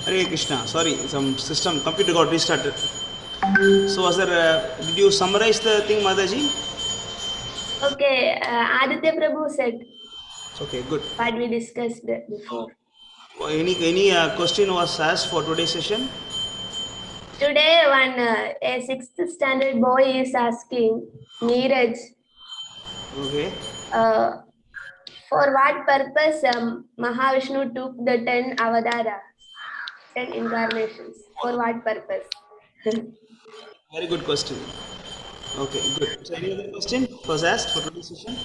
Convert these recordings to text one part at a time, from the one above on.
Hare Krishna. Sorry, some system computer got restarted. So, sir, did you summarize the thing, Mataji? Okay, Aditya Prabhu said Okay, good. what we discussed before. Any question was asked for today's session? Today, a 6th standard boy is asking Neeraj, Okay. for what purpose Mahavishnu took the 10 avataras, 10 incarnations? For what purpose? Very good question. Okay, good. So, any other question was asked for today's session?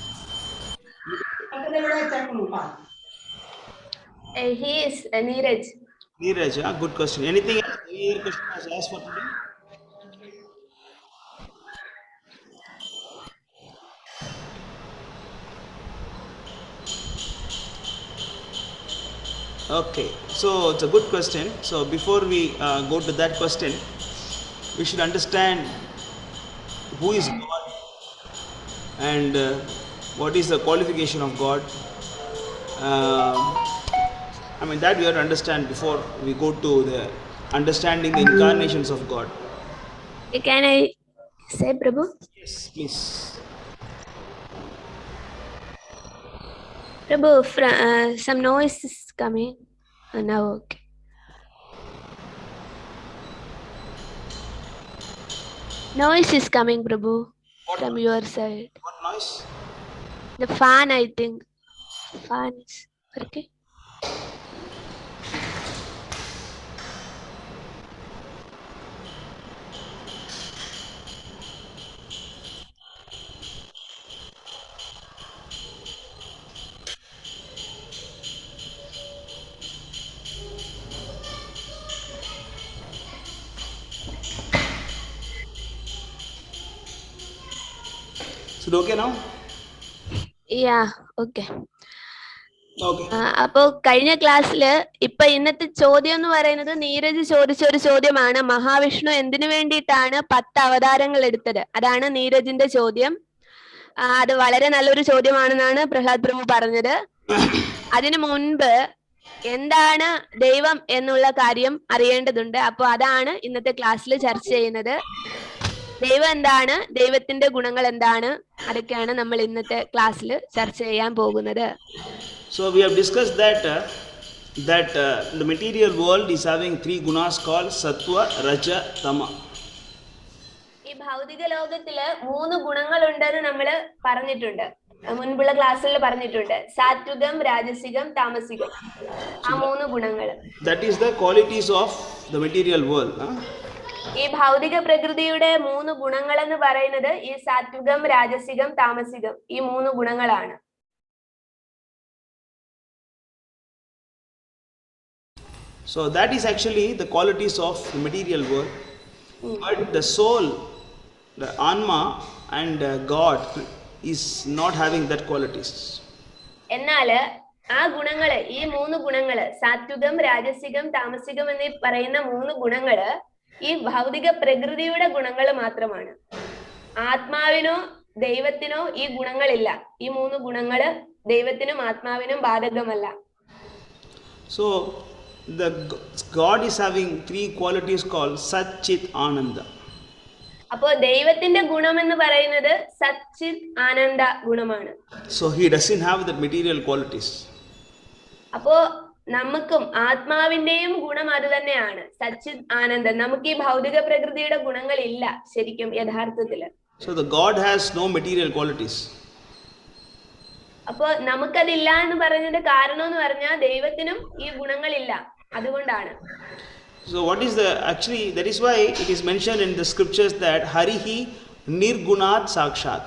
He is Neeraj. Neeraj, good question. Anything else? Any other question was asked for today? Okay, so it's a good question. So before we go to that question, we should understand who is God and what is the qualification of God. That we have to understand before we go to the understanding the incarnations of God. Can I say, Prabhu? Yes, please. Prabhu, some noise is coming. Now, okay. Noise is coming, Prabhu, from your side. What noise? The fan, I think. Fan is okay. Is it okay now? Yeah, okay. Okay. അപ്പോ കഴിഞ്ഞ ക്ലാസ്സില് ഇപ്പൊ ഇന്നത്തെ ചോദ്യം എന്ന് പറയുന്നത് നീരജ് ചോദിച്ച ഒരു ചോദ്യമാണ്, മഹാവിഷ്ണു എന്തിനു വേണ്ടിയിട്ടാണ് 10 അവതാരങ്ങൾ എടുത്തത്? അതാണ് നീരജിന്റെ ചോദ്യം. അത് വളരെ നല്ലൊരു ചോദ്യമാണെന്നാണ് പ്രഹ്ലാദ് പ്രഭു പറഞ്ഞത്. അതിനു മുൻപ് എന്താണ് ദൈവം എന്നുള്ള കാര്യം അറിയേണ്ടതുണ്ട്. അപ്പൊ അതാണ് ഇന്നത്തെ ക്ലാസ്സിൽ ചർച്ച ചെയ്യുന്നത്. ദൈവം എന്താണ്, ദൈവത്തിന്റെ ഗുണങ്ങൾ എന്താണ്, അതൊക്കെയാണ് നമ്മൾ ഇന്നത്തെ ക്ലാസ്സിൽ ചർച്ച ചെയ്യാൻ പോകുന്നത്. So we have discussed that the material world is having 3 gunas called Sattva, Raja, Tama. ഈ ഭൗതിക ലോകത്തില് 3 ഗുണങ്ങളുണ്ടെന്ന് നമ്മൾ പറഞ്ഞിട്ടുണ്ട്, മുൻപുള്ള ക്ലാസ്സുകളിൽ പറഞ്ഞിട്ടുണ്ട്. സാത്വികം, രാജസികം, താമസികം. ആ 3 ഗുണങ്ങൾ. That is the qualities of the material world. ഈ ഭൗതിക പ്രകൃതിയുടെ 3 ഗുണങ്ങൾ എന്ന് പറയുന്നത് ഈ സാത്വികം, രാജസികം, താമസികം, ഈ 3 ഗുണങ്ങളാണ്. So that is actually the qualities of the material world. But the soul, the Anma and God is not having that qualities. എന്നാൽ ആ ഗുണങ്ങള്, ഈ 3 ഗുണങ്ങള്, സാത്വികം, രാജസികം, താമസികം എന്നീ പറയുന്ന 3 ഗുണങ്ങള് ഈ ഭൗതിക പ്രകൃതിയുടെ ഗുണങ്ങൾ മാത്രമാണ്. ആത്മാവിനോ ദൈവത്തിനോ ഈ ഗുണങ്ങളില്ല. ഈ 3 ഗുണങ്ങള് ദൈവത്തിനും ആത്മാവിനും ബാധകമല്ല. So the God is having 3 qualities called Sat Chit Ananda. അപ്പോൾ ദൈവത്തിന്റെ ഗുണം എന്ന് പറയുന്നത് സച്ചിത് ആനന്ദ ഗുണമാണ്. So he doesn't have the material qualities. അപ്പോ നമുക്കും ആത്മാവിന്റെയും ഗുണം അത് തന്നെയാണ്, സച്ചിത് ആനന്ദം. നമുക്ക് ഈ ഭൗതിക പ്രകൃതിയുടെ ഗുണങ്ങൾ ഇല്ല ശരിക്കും യഥാർത്ഥത്തില്. So the God has no material qualities. അപ്പോ നമുക്കതില്ല എന്ന് പറഞ്ഞതിന്റെ കാരണം എന്ന് പറഞ്ഞാൽ ദൈവത്തിനും ഈ ഗുണങ്ങളില്ല, അതുകൊണ്ടാണ്. So what is the, actually that is why it is mentioned in the scriptures that Harihi Nirgunat Sakshat.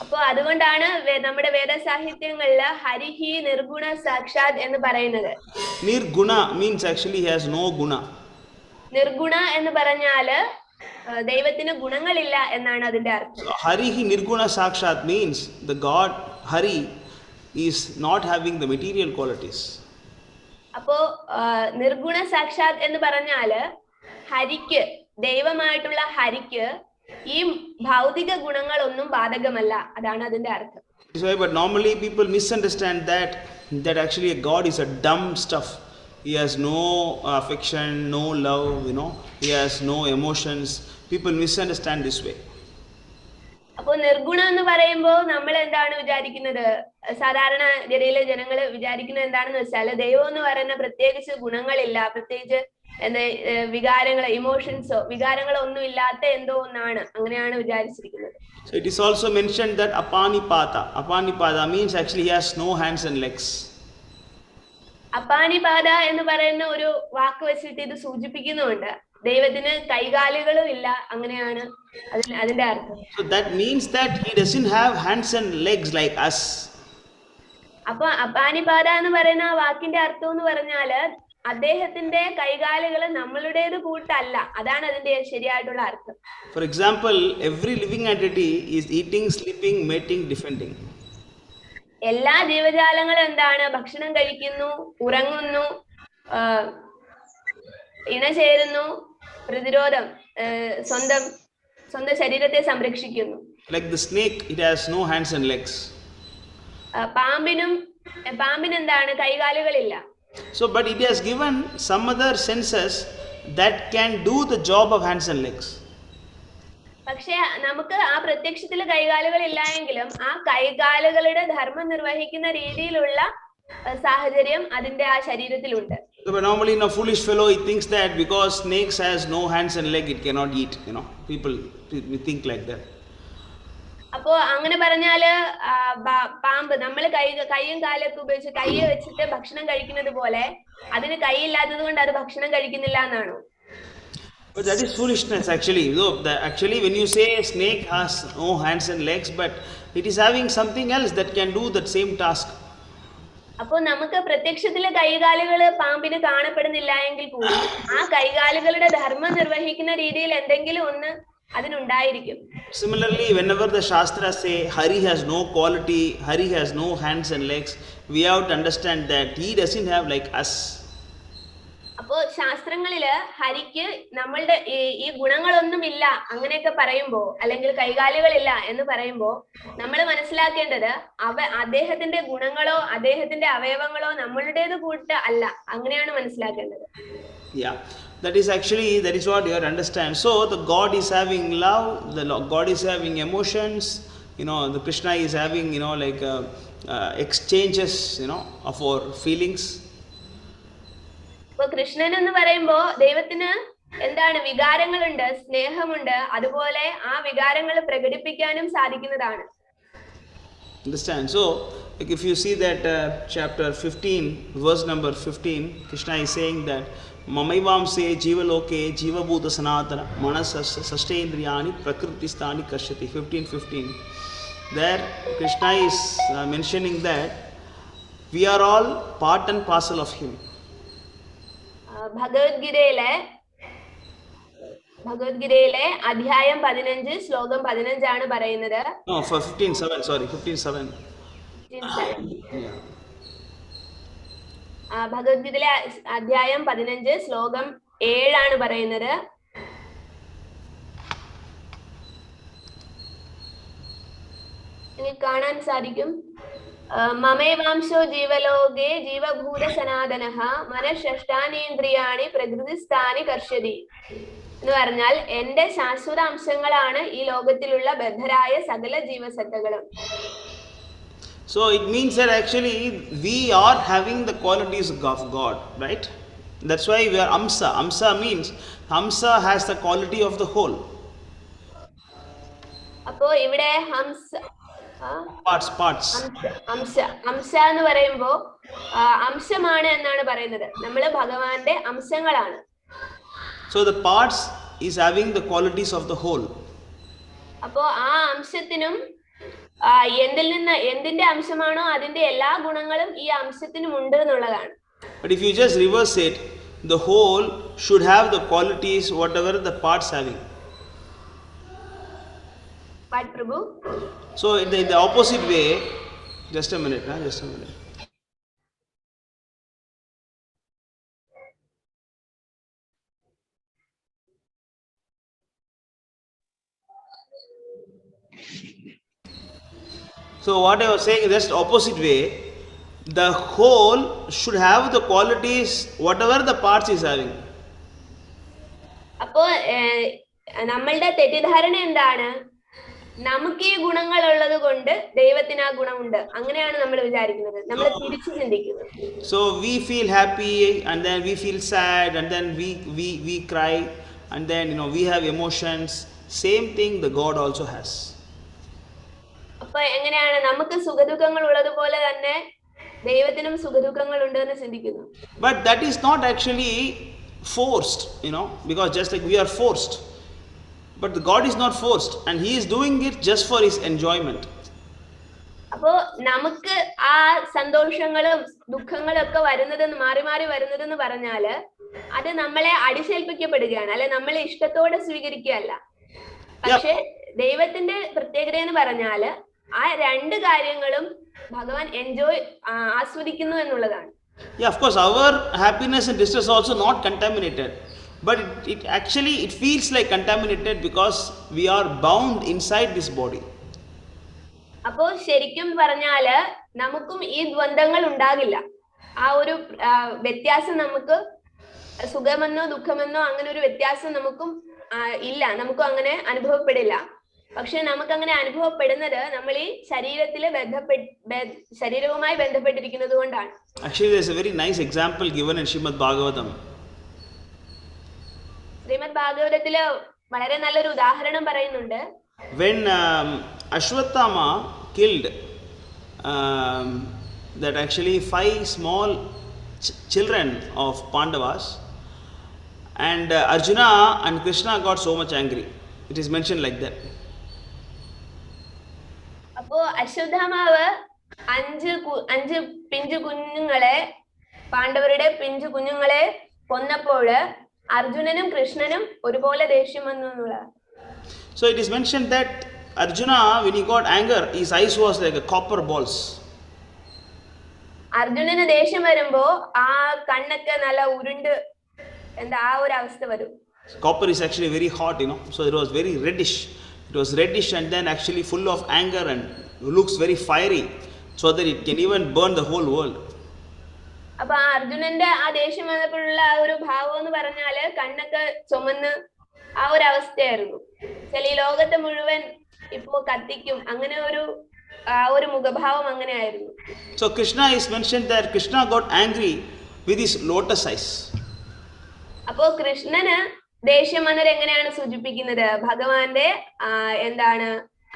അപ്പോ അതുകൊണ്ടാണ് നമ്മുടെ വേദസാഹിത്യങ്ങളില് ഹരിഹി നിർഗുണ സാക്ഷാത് എന്ന് പറയുന്നത്. Nirguna means actually he has no guna. നിർഗുണ എന്ന് പറഞ്ഞാല് ദൈവത്തിന് ഗുണങ്ങളില്ല എന്നാണ് അതിന്റെ അർത്ഥം. So Harihi Nirguna Sakshat means the God Hari is not having the material qualities. അപ്പോ നിർഗുണ സാക്ഷാത് എന്ന് പറഞ്ഞാല് ഹരിക്ക്, ദൈവമായിട്ടുള്ള ഹരിക്ക് ഈ ഭൗതിക ഗുണങ്ങളൊന്നും ബാധകമല്ല, അതാണ് അതിന്റെ അർത്ഥം. But normally people misunderstand that actually God is a dumb stuff. he has no affection, no love, he has no emotions. People misunderstand this way. അപ്പോൾ നിർഗുണം എന്ന് പറയുമ്പോൾ നമ്മൾ എന്താണ് വിചാരിക്കുന്നത്? സാധാരണ ഗതിയിലെ ജനങ്ങൾ വിചാരിക്കുന്നത് എന്താണെന്ന് വെച്ചാൽ ദൈവം എന്ന് പറയുന്ന പ്രത്യേകിച്ച് ഗുണങ്ങളില്ല, പ്രത്യേകിച്ച് എന്താ വികാരങ്ങൾ, ഇമോഷൻസോ വികാരങ്ങളോ ഒന്നും ഇല്ലാത്ത എന്തോ ഒന്നാണ്, അങ്ങനെയാണ് വിചാരിച്ചിരിക്കുന്നത്. So it is also mentioned that Apanipada means actually he has no hands and legs. അപ്പാനിപാത എന്ന് പറയുന്ന ഒരു വാക്ക് വെച്ചിട്ട് ഇത് സൂചിപ്പിക്കുന്നുണ്ട്, ദൈവത്തിന് കൈകാലുകളും ഇല്ല, അങ്ങനെയാണ് അതിന്റെ അർത്ഥം. So that means that he doesn't have hands and legs like us. അപ്പൊ അപ്പാനിപാത എന്ന് പറയുന്ന ആ വാക്കിന്റെ അർത്ഥം എന്ന് പറഞ്ഞാല് അദ്ദേഹത്തിന്റെ കൈകാലുകൾ നമ്മളുടേത് കൂട്ടല്ല, അതാണ് അതിന്റെ ശരിയായിട്ടുള്ള അർത്ഥം. For example, every living entity is eating, sleeping, mating, defending. എല്ലാ ജീവജാലങ്ങളും എന്താണ്? ഭക്ഷണം കഴിക്കുന്നു, ഉറങ്ങുന്നു, ഇണചേരുന്നു, പ്രതിരോധം, സ്വന്തം ശരീരത്തെ സംരക്ഷിക്കുന്നു. Like the snake, it has no hands and legs. പാമ്പിന് എന്താണ്? കൈകാലുകളില്ല. So but it has given some other senses that can do the job of hands and legs. പക്ഷെ നമുക്ക് ആ പ്രത്യക്ഷത്തിൽ കൈകാലുകൾ ഇല്ലായെങ്കിലും ആ കൈകാലുകളുടെ ധർമ്മം നിർവഹിക്കുന്ന രീതിയിലുള്ള സാഹചര്യം അതിന്റെ ആ ശരീരത്തിലുണ്ട്. But normally a foolish fellow, he thinks that because snakes has no hands and leg, it cannot eat. People think like that. അപ്പോ അങ്ങനെ പറഞ്ഞാല് പാമ്പ് നമ്മൾ കൈയും കാലൊക്കെ ഉപയോഗിച്ച് കൈയെ വെച്ചിട്ട് ഭക്ഷണം കഴിക്കുന്നത് പോലെ അതിന് കൈയില്ലാത്തത് കൊണ്ട് അത് ഭക്ഷണം കഴിക്കുന്നില്ല എന്നാണോ? But that is foolishness actually. Actually when you say snake has no hands and legs, but it is having something else that can do that same task. അപ്പോൾ നമുക്ക് പ്രത്യക്ഷത്തിലെ കൈകാലുകൾ പാമ്പിന് കാണപ്പെടുന്നില്ല എങ്കിൽ കൂടി ആ കൈകാലുകളുടെ ധർമ്മം നിർവഹിക്കുന്ന രീതിയിൽ എന്തെങ്കിലും ഒന്ന് അതിനുണ്ടായിരിക്കും. Similarly, whenever the Shastras say Hari has no quality, Hari has no hands and legs, we have to understand that he doesn't have like us. അപ്പോ ശാസ്ത്രങ്ങളില് ഹരിക്ക് നമ്മളുടെ ഈ ഗുണങ്ങളൊന്നുമില്ല അങ്ങനെയൊക്കെ പറയുമ്പോ, അല്ലെങ്കിൽ കൈകാലുകളില്ല എന്ന് പറയുമ്പോ നമ്മൾ മനസ്സിലാക്കേണ്ടത് അദ്ദേഹത്തിന്റെ ഗുണങ്ങളോ അദ്ദേഹത്തിന്റെ അവയവങ്ങളോ നമ്മളുടേത് കൂട്ട് അല്ല, അങ്ങനെയാണ് മനസ്സിലാക്കേണ്ടത്. Yeah, that is what you have to understand. So the God is having love, God is having emotions, the Krishna is having exchanges of our feelings. ഇപ്പൊ കൃഷ്ണൻ എന്ന് പറയുമ്പോ ദൈവത്തിന് എന്താണ്? വികാരങ്ങളുണ്ട്, സ്നേഹമുണ്ട്, അതുപോലെ ആ വികാരങ്ങൾ പ്രകടിപ്പിക്കാനും സാധിക്കുന്നതാണ്. Understand? So if you see that chapter 15 verse number 15, Krishna is saying that Mamaivamse jivaloke jivabhuta sanatana manasasya sashtendriyani prakrutistani kashyati. 15:15. There Krishna is mentioning that we are all part and parcel of him. ഭഗവത്ഗീതയിലെ അധ്യായം 15 ശ്ലോകം 15 ആണ് പറയുന്നത്. 15:7. ഭഗവത്ഗീതയിലെ അധ്യായം 15 ശ്ലോകം 7 ആണ് പറയുന്നത്. നിങ്ങൾക്ക് കാണാൻ സാധിക്കും. മമൈവാംശോ ജീവലോകേ ജീവഭൂത സനാതനഃ മനഃഷഷ്ടാനീന്ദ്രിയാണി പ്രകൃതിസ്ഥാനി കർഷ്യതി എന്ന് പറഞ്ഞാൽ എന്റെ ശാശ്വത അംശങ്ങളാണ് ഈ ലോകത്തിലുള്ള ബദ്ധരായ സകല ജീവസത്തകളും. So it means that actually we are having the qualities of God, right? That's why we are Amsa. Amsa means Hamsa has the quality of the whole. അപ്പോ ഇവിടെ parts. അംശ എന്ന് പറയുമ്പോ അംശമാണ് എന്നാണ് പറയുന്നത്. നമ്മള് ഭഗവാന്റെ അംശങ്ങളാണ്. So the parts is having the qualities of the whole. അപ്പോ ആ അംശത്തിനും എന്തിന്റെ അംശമാണോ അതിന്റെ എല്ലാ ഗുണങ്ങളും ഈ അംശത്തിനും ഉണ്ട് എന്നുള്ളതാണ്. But if you just reverse it, the whole should have the qualities whatever the parts having. What, Prabhu? So in the opposite way, just a minute. So what I was saying is just opposite way. the whole should have the qualities whatever the parts is having. അപ്പോ നമ്മളുടെ തെറ്റിദ്ധാരണ എന്താണ്? നമുക്ക് ഈ ഗുണങ്ങൾ ഉള്ളത് കൊണ്ട് ദൈവത്തിന് ആ ഗുണമുണ്ട്, അങ്ങനെയാണ് നമ്മൾ വിചാരിക്കുന്നത്. നമ്മൾ തിരിച്ചു ചിന്തിക്കുന്നത്. So we feel happy and then we feel sad and then we cry and then we have emotions. Same thing the God also has. അപ്പൊ എങ്ങനെയാണ്? നമുക്ക് സുഖദുഃഖങ്ങൾ ഉള്ളതുപോലെ തന്നെ ദൈവത്തിനും സുഖദുഃഖങ്ങൾ ഉണ്ട് എന്ന് ചിന്തിക്കുന്നു. But that is not actually forced, because just like we are forced, but God is not forced and he is doing it just for his enjoyment. അപ്പോ നമുക്ക് ആ സന്തോഷങ്ങളും ദുഃഖങ്ങളും ഒക്കെ വരുന്നതെന്ന് മാറി മാറി വരുന്നതെന്ന് പറഞ്ഞാല് അത് നമ്മളെ അടിച്ചേൽപ്പിക്കപ്പെടുകയാണ്, അല്ലെ നമ്മളെ ഇഷ്ടത്തോടെ സ്വീകരിക്കുകയല്ല. പക്ഷെ ദൈവത്തിന്റെ പ്രത്യേകത എന്ന് പറഞ്ഞാല് ആ രണ്ട് കാര്യങ്ങളും ഭഗവാൻ ആസ്വദിക്കുന്നു എന്നുള്ളതാണ്. Yeah, of course, our happiness and distress also not contaminated, but it actually it feels like contaminated because we are bound inside this body. അപ്പോ ശരിക്കും പറഞ്ഞാല് നമുക്കും ഈ ദ്വന്ദ്ങ്ങൾ ഉണ്ടാകില്ല. ആ ഒരു വ്യത്യാസം നമുക്ക് സുഖമെന്നോ ദുഃഖമെന്നോ അങ്ങനെ ഒരു വ്യത്യാസം നമുക്കും ഇല്ല, നമുക്കും അങ്ങനെ അനുഭവപ്പെടില്ല. പക്ഷെ നമുക്ക് അങ്ങനെ അനുഭവപ്പെടുന്നത് നമ്മൾ ഈ ശരീരവുമായി ബന്ധപ്പെട്ടിരിക്കുന്നത് കൊണ്ടാണ്. Actually, there's a very nice example given in Srimad Bhagavatam. Shrimad ഭാഗവതത്തില് വളരെ നല്ലൊരു ഉദാഹരണം പറയുന്നുണ്ട്. When Ashwatthama killed that actually 5 small children of Pandavas, and Arjuna and Krishna got so much angry. It is mentioned like that. അപ്പോ അശ്വത്ഥാമാവ് 5 പിഞ്ചു കുഞ്ഞുങ്ങളെ, പാണ്ഡവരുടെ പിഞ്ചു കുഞ്ഞുങ്ങളെ കൊന്നപ്പോൾ അർജുനനും കൃഷ്ണനും ഒരുപോലെ ദേഷ്യം വന്നു എന്നുള്ളതാണ്. So it is mentioned that Arjuna, when he got anger, his eyes was like a copper balls. അർജുനന് ദേഷ്യം വരുമ്പോ ആ കണ്ണൊക്കെ നല്ല ഉരുണ്ട് ആ ഒരു അവസ്ഥ വരും. Copper is actually very hot, so it was very reddish. It was reddish and then actually full of anger and looks very fiery, so that it can even burn the whole world. അപ്പൊ അർജുനന്റെ ആ ദേഷ്യം വന്നപ്പോഴുള്ള ആ ഒരു ഭാവം എന്ന് പറഞ്ഞാല് കണ്ണൊക്കെ ചുമന്ന് ആ ഒരു അവസ്ഥയായിരുന്നു. ഈ ലോകത്തെ മുഴുവൻ ഇപ്പോ കത്തിക്കും, അങ്ങനെ ഒരു മുഖഭാവം അങ്ങനെയായിരുന്നു. So Krishna is mentioned that Krishna got angry with his lotus eyes. അപ്പോ കൃഷ്ണന് ദേഷ്യം വന്നത് എങ്ങനെയാണ് സൂചിപ്പിക്കുന്നത്? ഭഗവാന്റെ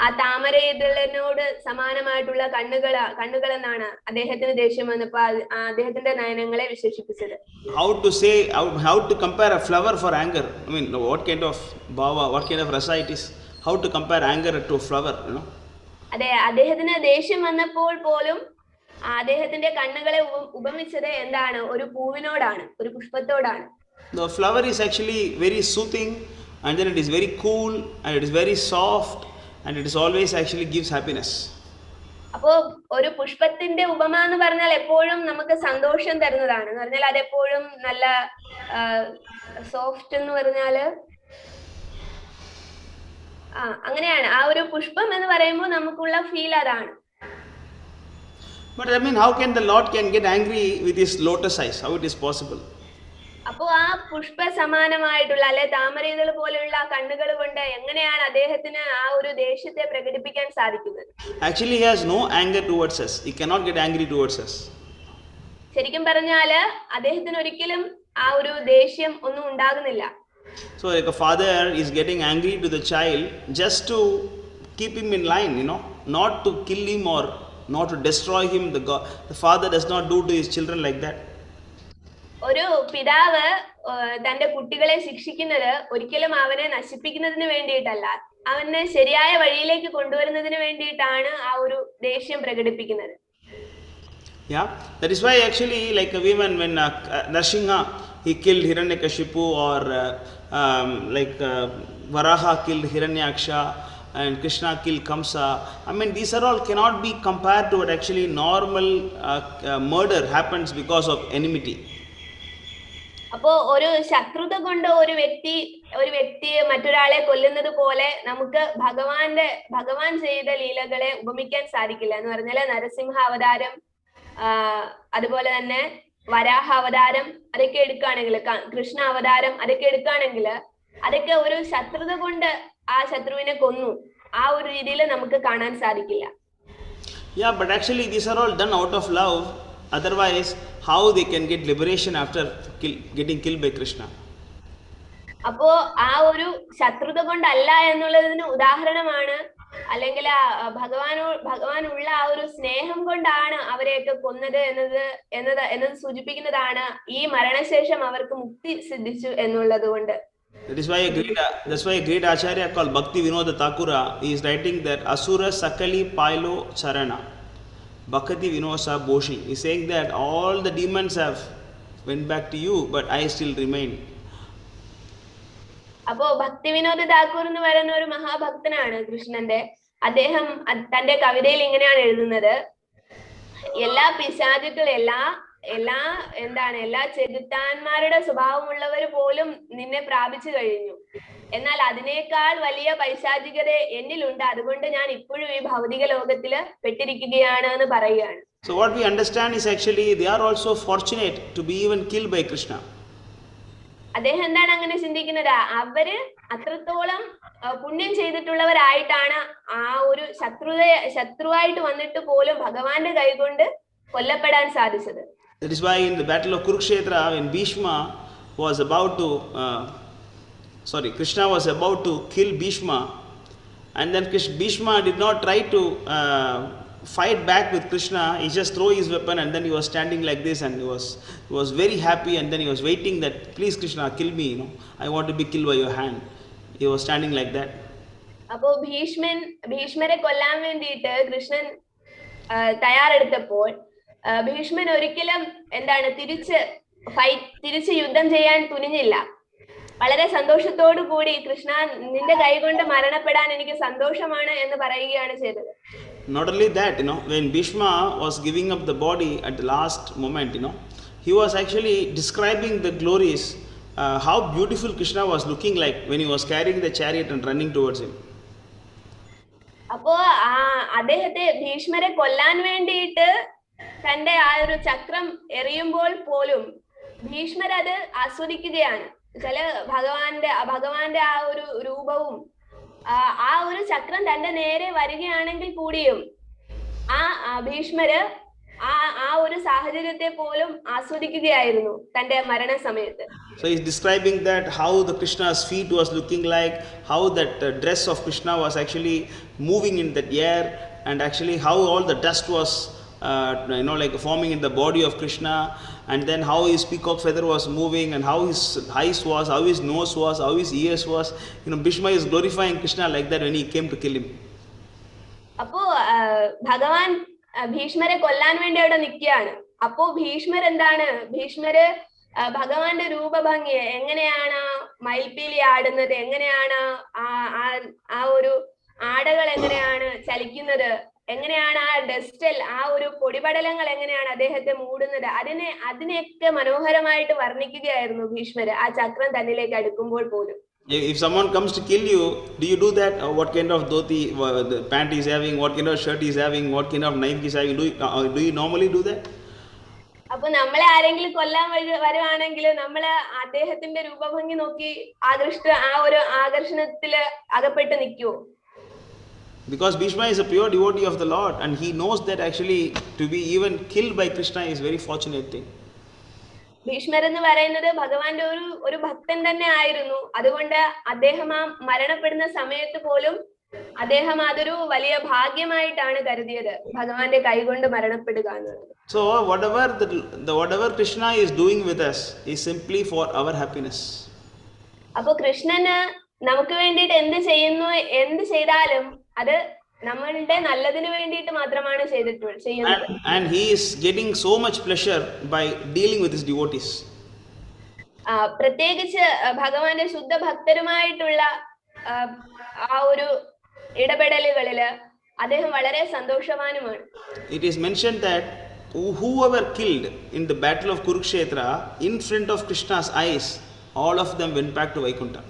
ആ താമര ഇതളിനോട് സമാനമായിട്ടുള്ള കണ്ണുകൾ എന്നാണ് അദ്ദേഹത്തിന് ദേഷ്യം വന്നപ്പോ അദ്ദേഹത്തിന്റെ നയനങ്ങളെ വിശേഷിപ്പിച്ചത്. How to compare a flower for anger? I mean, what kind of bhava, what kind of rasa it is? How to compare anger to a flower, അതെ, അദ്ദേഹത്തിന് ദേഷ്യം വന്നപ്പോൾ പോലും അദ്ദേഹത്തിന്റെ കണ്ണുകളെ ഉപമിച്ചത് ഒരു പൂവിനോടാണ്, ഒരു പുഷ്പത്തോടാണ്. The flower is actually very soothing and then it is very cool and it is very soft and it is always actually gives happiness. അപ്പോ ഒരു പുഷ്പത്തിന്റെ ഉപമ എന്ന് പറഞ്ഞാൽ എപ്പോഴും നമുക്ക് സന്തോഷം തരുന്നതാണ്. എന്ന് പറഞ്ഞാൽ അതെപ്പോഴും നല്ല സോഫ്റ്റ് എന്ന് പറഞ്ഞാല് അങ്ങനെയാണ്. ആ ഒരു പുഷ്പം എന്ന് പറയുമ്പോൾ നമുക്കുള്ള ഫീൽ അതാണ്. But I mean, how can the Lord can get angry with his lotus eyes? How it is possible? അപ്പോ ആ പുഷ്പ സമാനമായിട്ടുള്ള അല്ലെ താമരയിതൾ പോലെയുള്ള കണ്ണുകൾ കൊണ്ട് എങ്ങനെയാണ് അദ്ദേഹത്തിന് ആ ഒരു ദേഷ്യത്തെ പ്രകടിപ്പിക്കാൻ സാധിക്കുന്നത്? Actually, he has no anger towards us. He cannot get angry towards us. ശരിക്കും പറഞ്ഞാല് അദ്ദേഹത്തിന് ഒരിക്കലും ആ ഒരു ദേഷ്യം ഒന്നും ഉണ്ടാകുന്നില്ല. So like a father is getting angry to the child just to keep him in line, not to kill him or not to destroy him. The father does not do to his children like that. ഒരു പിതാവ് തന്റെ കുട്ടികളെ ശിക്ഷിക്കുന്നത് ഒരിക്കലും അവനെ നശിപ്പിക്കുന്നതിന് വേണ്ടിയിട്ടല്ല, അവനെ ശരിയായ വഴിയിലേക്ക് കൊണ്ടുവരുന്നതിന് വേണ്ടിയിട്ടാണ് ആ ഒരു ദേഷ്യം പ്രകടിപ്പിക്കുന്നത്. Yeah, that is why actually like even when Narsimha he killed Hiranyakashipu or Varaha killed Hiranyaksha and Krishna killed Kamsa. I mean, these are all cannot be compared to what actually normal murder happens because of enmity. അപ്പോ ഒരു ശത്രുത കൊണ്ട് ഒരു വ്യക്തിയെ മറ്റൊരാളെ കൊല്ലുന്നത് പോലെ നമുക്ക് ഭഗവാൻ ചെയ്ത ലീലകളെ ഉപമിക്കാൻ സാധിക്കില്ല. എന്ന് പറഞ്ഞാൽ നരസിംഹ അവതാരം അതുപോലെ തന്നെ വരാഹ അവതാരം അതൊക്കെ എടുക്കുകയാണെങ്കിൽ, കൃഷ്ണ അവതാരം അതൊക്കെ എടുക്കുകയാണെങ്കിൽ അതൊക്കെ ഒരു ശത്രുത കൊണ്ട് ആ ശത്രുവിനെ കൊന്നു. ആ ഒരു രീതിയിൽ നമുക്ക് കാണാൻ സാധിക്കില്ല. Yeah, but actually these are all done out of love. Otherwise, how they can get liberation after getting killed by Krishna? അപ്പോ ആ ഒരു ശത്രുത കൊണ്ടല്ല എന്നുള്ളതിന് ഉദാഹരണമാണ്, അല്ലെങ്കിൽ ഭഗവാനുള്ള ആ ഒരു സ്നേഹം കൊണ്ടാണ് അവരെയൊക്കെ കൊന്നത് എന്നത് സൂചിപ്പിക്കുന്നതാണ് ഈ മരണശേഷം അവർക്ക് മുക്തി സിദ്ധിച്ചു എന്നുള്ളത് കൊണ്ട്. That's why a great acharya called Bhakti Vinoda Thakura is writing that Asura Sakali Pailo Charana Bhakti Vinosa Boshi. He's saying that all the demons have went back to you, but I still remain. അപ്പോ ഭക്തി വിനോദ താക്കൂർ എന്ന് പറയുന്ന ഒരു മഹാഭക്തനാണ് കൃഷ്ണന്റെ. അദ്ദേഹം തന്റെ കവിതയിൽ ഇങ്ങനെയാണ് എഴുതുന്നത്: എല്ലാ പിശാചുക്കൾ, എല്ലാ ചെകുത്താന്മാരുടെ സ്വഭാവമുള്ളവർ പോലും നിന്നെ പ്രാപിച്ചു കഴിഞ്ഞു. എന്നാൽ അതിനേക്കാൾ വലിയ പൈശാചികത എന്നിലുണ്ട്. അതുകൊണ്ട് ഞാൻ ഇപ്പോഴും ഈ ഭൗതിക ലോകത്തില് പെട്ടിരിക്കുകയാണ് എന്ന് പറയുകയാണ്. So what we understand is actually they are also fortunate to be even killed by Krishna. അദ്ദേഹം എന്താണ് അങ്ങനെ ചിന്തിക്കുന്നത്? അവര് അത്രത്തോളം പുണ്യം ചെയ്തിട്ടുള്ളവരായിട്ടാണ് ആ ഒരു ശത്രുവായിട്ട് വന്നിട്ട് പോലും ഭഗവാന്റെ കൈകൊണ്ട് കൊല്ലപ്പെടാൻ സാധിച്ചത്. That is why in the battle of Kurukshetra, when Bhishma was about to Krishna was about to kill Bhishma, and then Bhishma did not try to fight back with Krishna. He just threw his weapon, and then he was standing like this, and he was very happy, and then he was waiting that, please Krishna, kill me, I want to be killed by your hand. He was standing like that. അപ്പോ ഭീഷ്മരെ കൊല്ലാൻ വേണ്ടിയിട്ട് കൃഷ്ണൻ തയ്യാറെടുത്തപ്പോൾ ഭീഷ്മൻ ഒരിക്കലും തിരിച്ച് യുദ്ധം ചെയ്യാൻ തുനിഞ്ഞില്ല. വളരെ സന്തോഷത്തോടു കൂടി, കൃഷ്ണ നിന്റെ കൈകൊണ്ട് മരണപ്പെടാൻ എനിക്ക് സന്തോഷമാണ് എന്ന് പറയുകയാണ് ചെയ്തത്. Not only that, when Bhishma was giving up the body at the last moment, he was actually describing the glories, how beautiful Krishna was looking like when he was carrying the chariot and running towards him. അപ്പോ അദ്ദേഹത്തെ ഭീഷ്മരെ കൊല്ലാൻ വേണ്ടിയിട്ട് തന്റെ ആ ഒരു ചക്രം എറിയുമ്പോൾ പോലും ഭീഷ്മർ അത് ആസ്വദിക്കുകയാണ്. ചില ഭഗവാന്റെ ആ ഒരു രൂപവും ആ ഒരു ചക്രം തന്റെ നേരെ വരികയാണെങ്കിൽ കൂടിയും ആ ഭീഷ്മര് ആ ഒരു സാഹചര്യത്തെ പോലും ആസ്വദിക്കുകയായിരുന്നു തന്റെ മരണസമയത്ത്. So he's describing that how the Krishna's feet was looking like, how that dress of Krishna was actually moving in that air, and actually how all the dust was like forming in the body of Krishna, and then how his peacock feather was moving, and how his eyes was, how his nose was, how his ears was. Bhishma is glorifying Krishna like that when he came to kill him. അപ്പോ ഭഗവാൻ ഭീഷ്മരെ കൊല്ലാൻ വേണ്ടി അവിടെ നിൽക്കുകയാണ്. അപ്പോ ഭീഷ്മര് ഭഗവാന്റെ രൂപഭംഗി എങ്ങനെയാണ് മയിൽപ്പീലി ആടുന്നത്, എങ്ങനെയാണ് ആ ഒരു ആടകൾ എങ്ങനെയാണ് ചലിക്കുന്നത്, എങ്ങനെയാണ് ആ ഡസ്റ്റൽ, ആ ഒരു പൊടിപടലങ്ങൾ എങ്ങനെയാണ് അദ്ദേഹത്തെ മൂടുന്നത്, അതിനെയൊക്കെ മനോഹരമായിട്ട് വർണ്ണിക്കുകയായിരുന്നു ഭീഷ്മര് ആ ചക്രം തന്നിലേക്ക് അടുക്കുമ്പോൾ പോലും. If someone comes to kill you, do you do that? What kind of dhoti, the pant he's having, what kind of shirt he's having, what kind of knife he's having, do you normally do that? അപ്പൊ നമ്മളെ ആരെങ്കിലും കൊല്ലാൻ വരുവാണെങ്കിൽ നമ്മള് അദ്ദേഹത്തിന്റെ രൂപഭംഗി നോക്കി ആ ഒരു ആകർഷണത്തില് അകപ്പെട്ട് നിൽക്കുവോ? Because Bhishma is a pure devotee of the Lord, and he knows that actually to be even killed by Krishna is very fortunate thing. ഭീഷ്മർ എന്ന് പറയുന്നത് ഭഗവാന്റെ ഒരു ഭക്തൻ തന്നെ ആയിരുന്നു. അതുകൊണ്ട് അദ്ദേഹം ആ മരണപ്പെടുന്ന സമയത്ത് പോലും അദ്ദേഹം അതൊരു വലിയ ഭാഗ്യമായിട്ടാണ് കരുതിയത്, ഭഗവാന്റെ കൈകൊണ്ട് മരണപ്പെടുക എന്നുള്ളത്. So whatever Krishna is doing with us is simply for our happiness. അപ്പൊ കൃഷ്ണന് നമുക്ക് വേണ്ടിയിട്ട് എന്ത് ചെയ്താലും അത് നമ്മളുടെ നല്ലതിനു വേണ്ടിയിട്ട് മാത്രമാണ് ചെയ്യുന്നത്. And he is getting so much pleasure by dealing with his devotees. പ്രത്യേകിച്ച് ഭഗവാന്റെ ശുദ്ധ ഭക്തരുമായിട്ടുള്ള ആ ഒരു ഇടപെടലുകളില് അദ്ദേഹം വളരെ സന്തോഷവാനുമാണ്. It is mentioned that whoever killed in the battle of Kurukshetra in front of Krishna's eyes, all of them went back to Vaikuntha.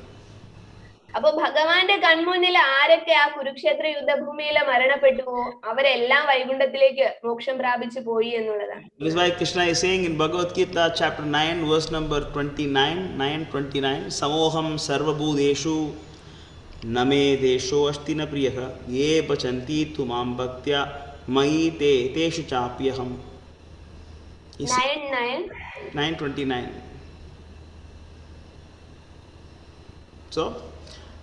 അപ്പൊ ഭഗവാന്റെ കൺമുന്നിൽ ആരൊക്കെ ആ കുരുക്ഷേത്ര യുദ്ധഭൂമിയിൽ മരണപ്പെട്ടുവോ അവരെല്ലാം വൈകുണ്ഠത്തിലേക്ക് മോക്ഷം പ്രാപിച്ചു പോയി എന്നുള്ളതാണ്. That is why Krishna is saying in Bhagavad Gita chapter 9 verse number 29, 9:29, Samoham sarvabhudeshu name desho asti na priyah ye bachanti tumam bhaktya mai te teshu chapyaham. 9:29. So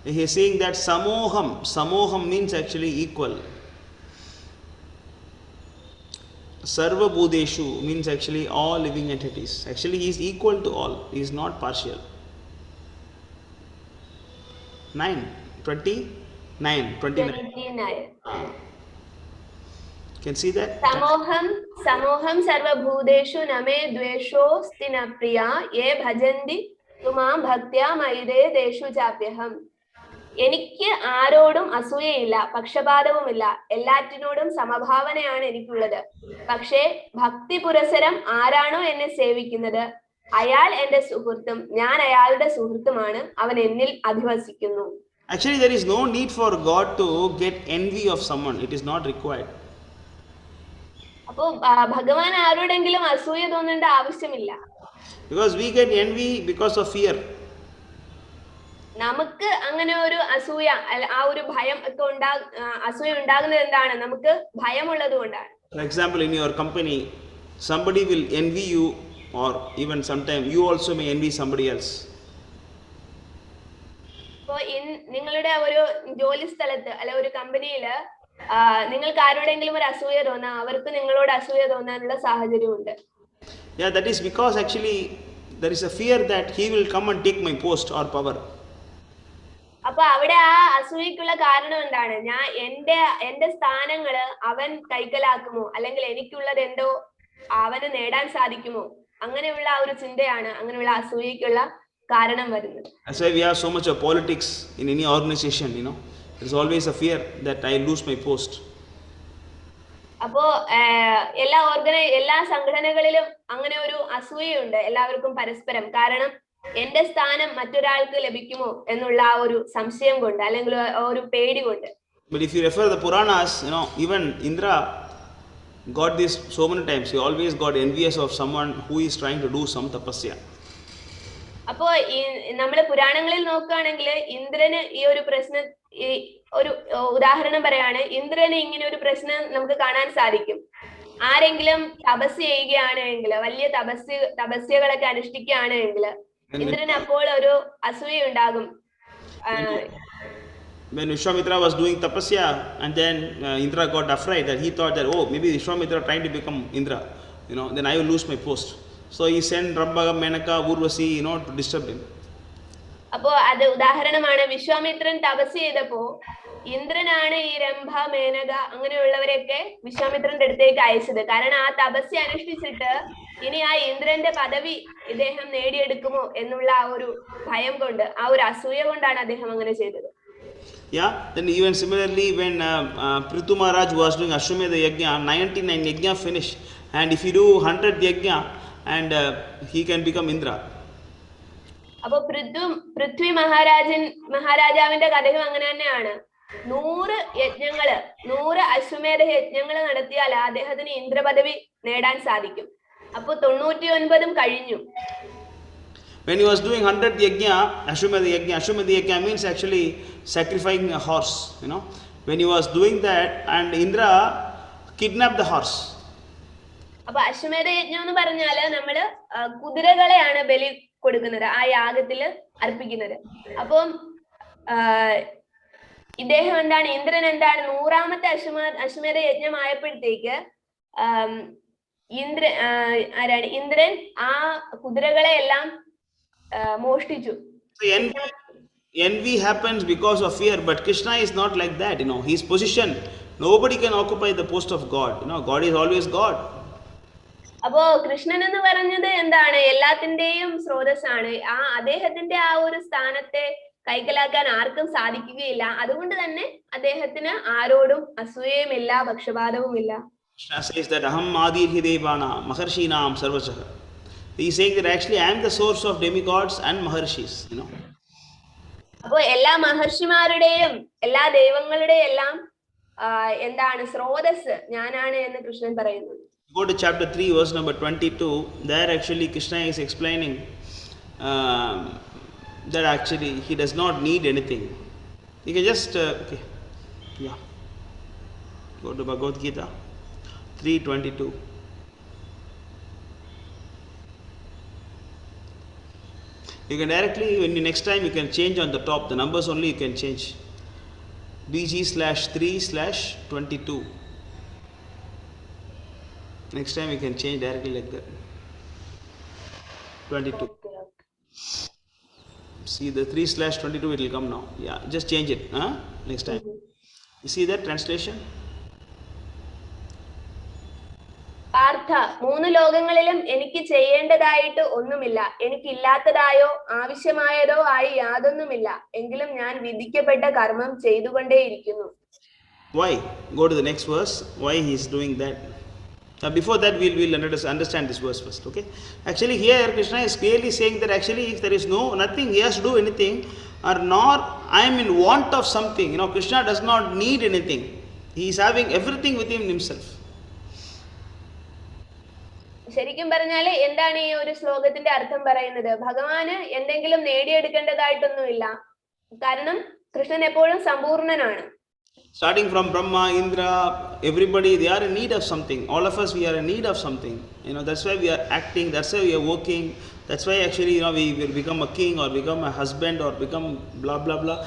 he is saying that samoham means actually equal. Sarva Bhudeshu means actually all living entities. Actually he is equal to all, he is not partial. 29. Can see that? Samoham sarva bhudeshu name dvesho stina priya ye bhajanti tumam bhaktya maide deshu chapyaham. എനിക്ക് ആരോടും അസൂയയില്ല, പക്ഷപാതവുമില്ല, എല്ലാറ്റിനോടും സമഭാവനയാണ് എനിക്കുള്ളത്. പക്ഷേ ഭക്തി പുരസരം ആരാണോ എന്നെ സേവിക്കുന്നത് അയാൾ എന്റെ സുഹൃത്തും ഞാൻ അയാളുടെ സുഹൃത്തുമാണ്, അവൻ എന്നിൽ അധിവസിക്കുന്നു. Actually there is no need for God to get envy of someone, it is not required. അപ്പോ ഭഗവാൻ ആരോടെങ്കിലും അസൂയ തോന്നേണ്ട ആവശ്യമില്ല. Because we get envy because of fear. നമുക്ക് അങ്ങനെ ഒരു അസൂയ, ആ ഒരു ഭയം ഒക്കെ അസൂയ ഉണ്ടാകുന്നത് എന്താണ്? നമുക്ക് ഭയമുള്ളത് കൊണ്ടാണ്. For example, in your company somebody will envy you, or even sometime you also may envy somebody else. ഇപ്പോ നിങ്ങളുടെ ഒരു ജോലി സ്ഥലത്ത് അല്ല ഒരു കമ്പനിയിൽ നിങ്ങൾക്ക് ആരോടെങ്കിലും ഒരു അസൂയ തോന്നാം, അവർക്ക് നിങ്ങളോട് അസൂയ തോന്നാനുള്ള സാഹചര്യമുണ്ട്. Yeah, that is because actually there is a fear that he will come and take my post or power. അപ്പൊ അവിടെ ആ അസൂയക്കുള്ള കാരണം എന്താണ്? ഞാൻ എന്റെ സ്ഥാനങ്ങള് അവൻ കൈക്കലാക്കുമോ, അല്ലെങ്കിൽ എനിക്കുള്ളത് എന്തോ അവന് നേടാൻ സാധിക്കുമോ, അങ്ങനെയുള്ള ആ ഒരു ചിന്തയാണ് അങ്ങനെയുള്ള അസൂയക്കുള്ള കാരണം വരുന്നത്. That's why we have so much of politics in any organization, there is always a fear that I lose my post. അപ്പോ എല്ലാ സംഘടനകളിലും അങ്ങനെ ഒരു അസൂയയുണ്ട് എല്ലാവർക്കും പരസ്പരം. കാരണം എന്റെ സ്ഥാനം മറ്റൊരാൾക്ക് ലഭിക്കുമോ എന്നുള്ള ആ ഒരു സംശയം കൊണ്ട്, അല്ലെങ്കിൽ ഒരു പേടി കൊണ്ട്. But if you refer the Puranas, even Indra got this so many times. He always got envious of someone who is trying to do some tapasya. അപ്പോ നമ്മൾ പുരാണങ്ങളിൽ നോക്കുകയാണെങ്കിൽ ഇന്ദ്രന് ഈ ഒരു പ്രശ്നം, ഒരു ഉദാഹരണം പറയാണ്, ഇന്ദ്രന് ഇങ്ങനെ ഒരു പ്രശ്നം നമുക്ക് കാണാൻ സാധിക്കും. ആരെങ്കിലും തപസ് ചെയ്യുകയാണെങ്കിൽ, വലിയ തപസ്യകളൊക്കെ അനുഷ്ഠിക്കുകയാണെങ്കിൽ ഇന്ദ്രന് അപ്പോൾ ഒരു അസൂയ ഉണ്ടാകും. When Vishwamitra was doing tapasya and then Indra got afraid, that he thought that maybe Vishwamitra trying to become Indra, then I will lose my post. So he sent Rambha, Menaka, Urvasi, to disturb him. അപ്പോ അത് ഉദാഹരണമാണ്. വിശ്വാമിത്രൻ തപസ് ചെയ്തപ്പോ ഇന്ദ്രനാണ് ഈ രംഭ, മേനക അങ്ങനെയുള്ളവരെയൊക്കെ വിശ്വാമിത്രന്റെ അടുത്തേക്ക് അയച്ചത്. കാരണം ആ തപസ്യ അനുഷ്ഠിച്ചിട്ട് ഇനി ആ ഇന്ദ്രന്റെ പദവി ഇദ്ദേഹം നേടിയെടുക്കുമോ എന്നുള്ള ആ ഒരു ഭയം കൊണ്ട്, ആ ഒരു അസൂയ കൊണ്ടാണ് അദ്ദേഹം അങ്ങനെ ചെയ്തത്. Yeah, then even similarly when Prithu Maharaj was doing Ashwamedha Yajna, 99 Yajna finished, and if you do 100 Yajna and he can become Indra. അപ്പൊ പൃഥ്വി മഹാരാജാവിന്റെ കഥയും അങ്ങനെ തന്നെയാണ്. 100 അശ്വമേധ യജ്ഞങ്ങൾ നടത്തിയാൽ അദ്ദേഹത്തിന് ഇന്ദ്രപദവി നേടാൻ സാധിക്കും. അപ്പൊ 99 കഴിഞ്ഞു. When he was doing 100 yajna, Ashwamedha yajna means actually sacrificing a horse, when he was doing that and Indra kidnapped the horse. അപ്പൊ അശ്വമേധ യജ്ഞം എന്ന് പറഞ്ഞാല് നമ്മള് കുതിരകളെയാണ് ബലി കൊടുക്കുന്നത്, ആ യാഗത്തില് അർപ്പിക്കുന്നത്. അപ്പം ഇദ്ദേഹം എന്താണ്, ഇന്ദ്രൻ എന്താണ്, 100ാമത്തെ അശ്വമേധ യജ്ഞം ആയപ്പോഴത്തേക്ക് ഇന്ദ്രൻ ആ കുതിരകളെ എല്ലാം മോഷ്ടിച്ചു. Envy happens because of fear, but Krishna is not like that. His position, nobody can occupy the post of God. God is always God. അപ്പോ കൃഷ്ണൻ എന്ന് പറഞ്ഞത് എന്താണ്, എല്ലാത്തിന്റെയും സ്രോതസ്സാണ്. അദ്ദേഹത്തിന്റെ ആ ഒരു സ്ഥാനത്തെ കൈക്കലാക്കാൻ ആർക്കും സാധിക്കുകയില്ല. അതുകൊണ്ട് തന്നെ അദ്ദേഹത്തിന് ആരോടും അസൂയയുമില്ല, പക്ഷപാതവുമില്ല. Krishna says that aham adirhi devana maharshinam sarvachah. He is saying that actually I am the source of demigods and maharshis. അപ്പോ എല്ലാ മഹർഷിമാരുടെയും എല്ലാ ദൈവങ്ങളുടെയും എല്ലാം എന്താണ് സ്രോതസ് ഞാനാണ് എന്ന് കൃഷ്ണൻ പറയുന്നു. Go to chapter 3 verse number 22. There actually Krishna is explaining that actually he does not need anything. You can just okay, yeah, go to Bhagavad Gita 3:22. You can directly, when you next time you can change on the top the numbers only, you can change BG/3/22. Next time you can change directly like that. 22. See the 3/22, it will come now. Yeah, just change it next time. You see that translation? Partha, 3 ലോകങ്ങളിലും എനിക്ക് ചെയ്യേണ്ടതായിട്ട് ഒന്നുമില്ല, എനിക്കില്ലാത്തതായോ ആവശ്യമായതോ ആയി യാതൊന്നുമില്ല, എങ്കിലും ഞാൻ വിധിക്കപ്പെട്ട കർമ്മം ചെയ്തുകൊണ്ടേയിരിക്കുന്നു. Why? Go to the next verse. Why he is doing that? Before that, we'll understand this verse first. Okay. Actually, here Krishna is clearly saying that actually, if there is nothing, he has to do anything, or nor I am in want of something. Krishna does not need anything. He is having everything within himself. ശരിക്കും പറഞ്ഞാൽ എന്താണ് ഈ ഒരു ശ്ലോകത്തിന്റെ അർത്ഥം പറയുന്നത്? ഭഗവാന് എന്തെങ്കിലും നേടിയെടുക്കേണ്ടതായിട്ടൊന്നുമില്ല, കാരണം കൃഷ്ണൻ എപ്പോഴും സമ്പൂർണ്ണനാണ്. Starting from Brahma, Indra, everybody, they are in need of something. All of us, we are in need of something. That's why we are acting, that's why we are working. That's why actually, we will become a king or become a husband or become blah, blah, blah,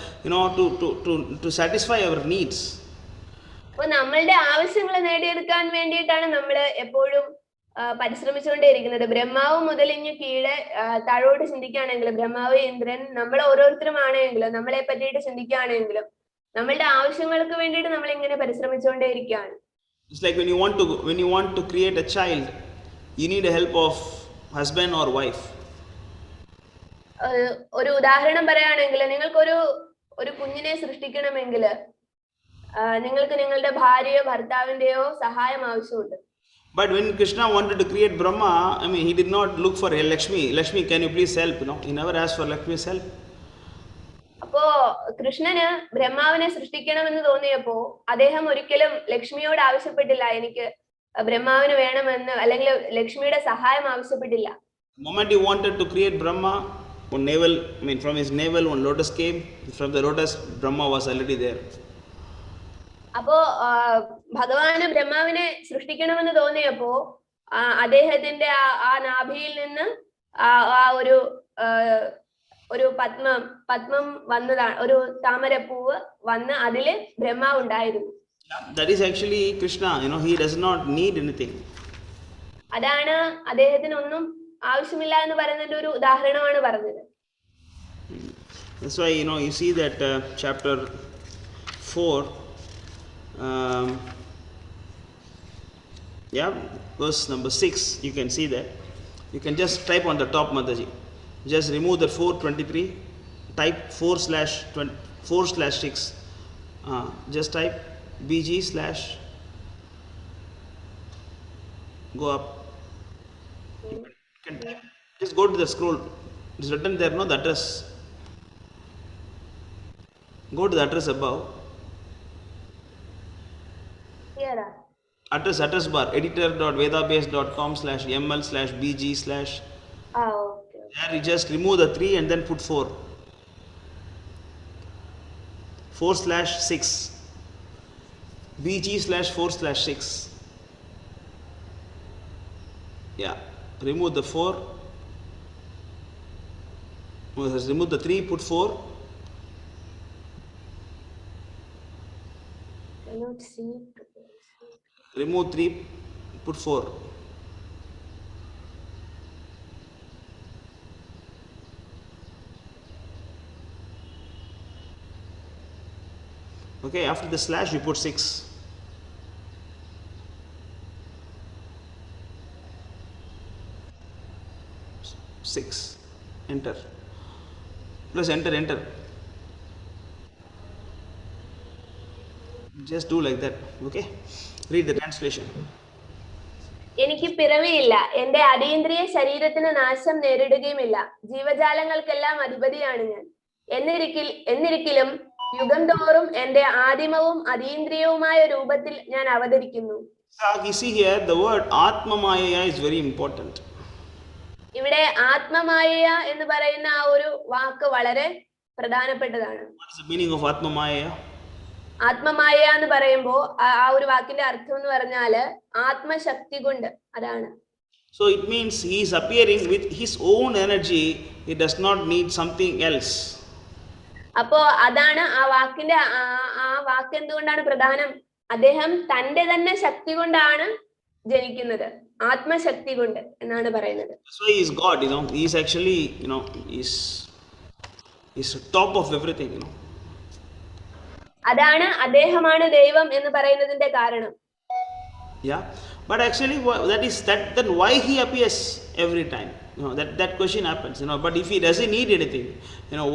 to satisfy our needs. അപ്പോൾ നമ്മളുടെ ആവശ്യങ്ങൾ നേടിയെടുക്കാൻ വേണ്ടിയിട്ടാണ് നമ്മൾ എപ്പോഴും പരിശ്രമിച്ചുകൊണ്ടേയിരിക്കുന്നത്. ബ്രഹ്മാവ് മുതൽ ഇങ്ങ് കീഴെ താഴോട്ട് ചിന്തിക്കുകയാണെങ്കിലും, ബ്രഹ്മാവ്, ഇന്ദ്രൻ, നമ്മൾ ഓരോരുത്തരും ആണെങ്കിലും, നമ്മളെ പറ്റിയിട്ട് ചിന്തിക്കുകയാണെങ്കിലും, നമ്മളുടെ ആവശ്യങ്ങൾക്ക് വേണ്ടിയിട്ട് നമ്മൾ ഇങ്ങനെ പരിശ്രമിച്ചുകൊണ്ടേയിരിക്കുകയാണ്. It's like when you want to create a child, you need the help of husband or wife. ഒരു ഉദാഹരണം പറയുകയാണെങ്കിൽ, നിങ്ങൾക്കൊരു കുഞ്ഞിനെ സൃഷ്ടിക്കണമെങ്കിൽ നിങ്ങൾക്ക് നിങ്ങളുടെ ഭാര്യയോ ഭർത്താവിന്റെയോ സഹായം ആവശ്യമുണ്ട്. But when Krishna wanted to create Brahma, he did not look for Lakshmi. Lakshmi, can you please help? He never asked for Lakshmi's help. അപ്പോ കൃഷ്ണന് ബ്രഹ്മാവിനെ സൃഷ്ടിക്കണമെന്ന് തോന്നിയപ്പോ അദ്ദേഹം ഒരിക്കലും ലക്ഷ്മിയോട് ആവശ്യപ്പെട്ടില്ല, എനിക്ക് ബ്രഹ്മാവിന് വേണമെന്ന്, അല്ലെങ്കിൽ ലക്ഷ്മിയുടെ സഹായം ആവശ്യപ്പെട്ടില്ല. The moment he wanted to create Brahma, from his navel one lotus came. From the lotus, Brahma was already there. അപ്പോ ഭഗവാന് ബ്രഹ്മാവിനെ സൃഷ്ടിക്കണമെന്ന് തോന്നിയപ്പോ അദ്ദേഹത്തിന്റെ ആ നാഭിയിൽ നിന്ന് ആ ഒരു പത്മം വന്നതാണ്, ഒരു താമരപ്പൂവ് വന്ന് അതില് ബ്രഹ്മാവ് ഉണ്ടായിരുന്നു. That is actually Krishna. He does not need anything. അതാണ് അദ്ദേഹത്തിന് ഒന്നും ആവശ്യമില്ല എന്ന് പറയുന്നതിന്റെ ഒരു ഉദാഹരണമാണ് പറഞ്ഞത്. That's why you see that chapter 4, verse number 6. You can see that. You can just type on the top, Mataji. Just remove the 4:23. Type 4/6. Just type BG/ go up. You can type. Just go to the scroll. It's written there, no, the address. Go to the address above. Here. Address bar, editor.vedabase.com/ml/bg/. Okay. There you just remove the 3 and then put 4. 4/6. BG/4/6. Yeah. Remove the 4. Remove the 3, put 4. Cannot see. Remove 3, put 4. Okay, after the slash you put 6. Enter. Plus enter. Just do like that. Okay, read the translation. എനിക്ക് പിറവിയില്ല, എന്റെ അതീന്ദ്രിയ ശരീരത്തിന് നാശം നേരിടുകയുമില്ല, ജീവജാലങ്ങൾക്കെല്ലാം അധിപതിയാണ് ഞാൻ. എന്നിരിക്കലും യുഗം തോറും എന്റെ ആദിമവും അതീന്ദ്രിയവുമായ രൂപത്തിൽ ഞാൻ അവതരിക്കുന്നു. You see here, the word Atma Maya is very important. ഇവിടെ ആത്മമായ എന്ന് പറയുന്ന ആ ഒരു വാക്ക് വളരെ പ്രധാനപ്പെട്ടതാണ്. What is the meaning of Atma Maya? ആത്മമായ എന്ന് പറയുമ്പോൾ ആ ഒരു വാക്കിന്റെ അർത്ഥം എന്ന് പറഞ്ഞാല് ആത്മശക്തി കൊണ്ട്, അതാണ്. So it means he is appearing with his own energy. He does not need something else. അപ്പോ അതാണ് ആ വാക്കിന്റെ ആ വാക്ക് എന്തുകൊണ്ടാണ് പ്രധാനം? അദ്ദേഹം തന്റെ തന്നെ ശക്തി കൊണ്ടാണ് ജനിക്കുന്നത്, ആത്മശക്തി കൊണ്ട് എന്നാണ് പറയുന്നത്. That's why he is God, he is actually, he's top of everything, അതാണ് അദ്ദേഹമാണ് ദൈവം എന്ന് പറയുന്നതിന്റെ കാരണം. Yeah, but actually then why he appears every time? That question happens, but if he doesn't need anything,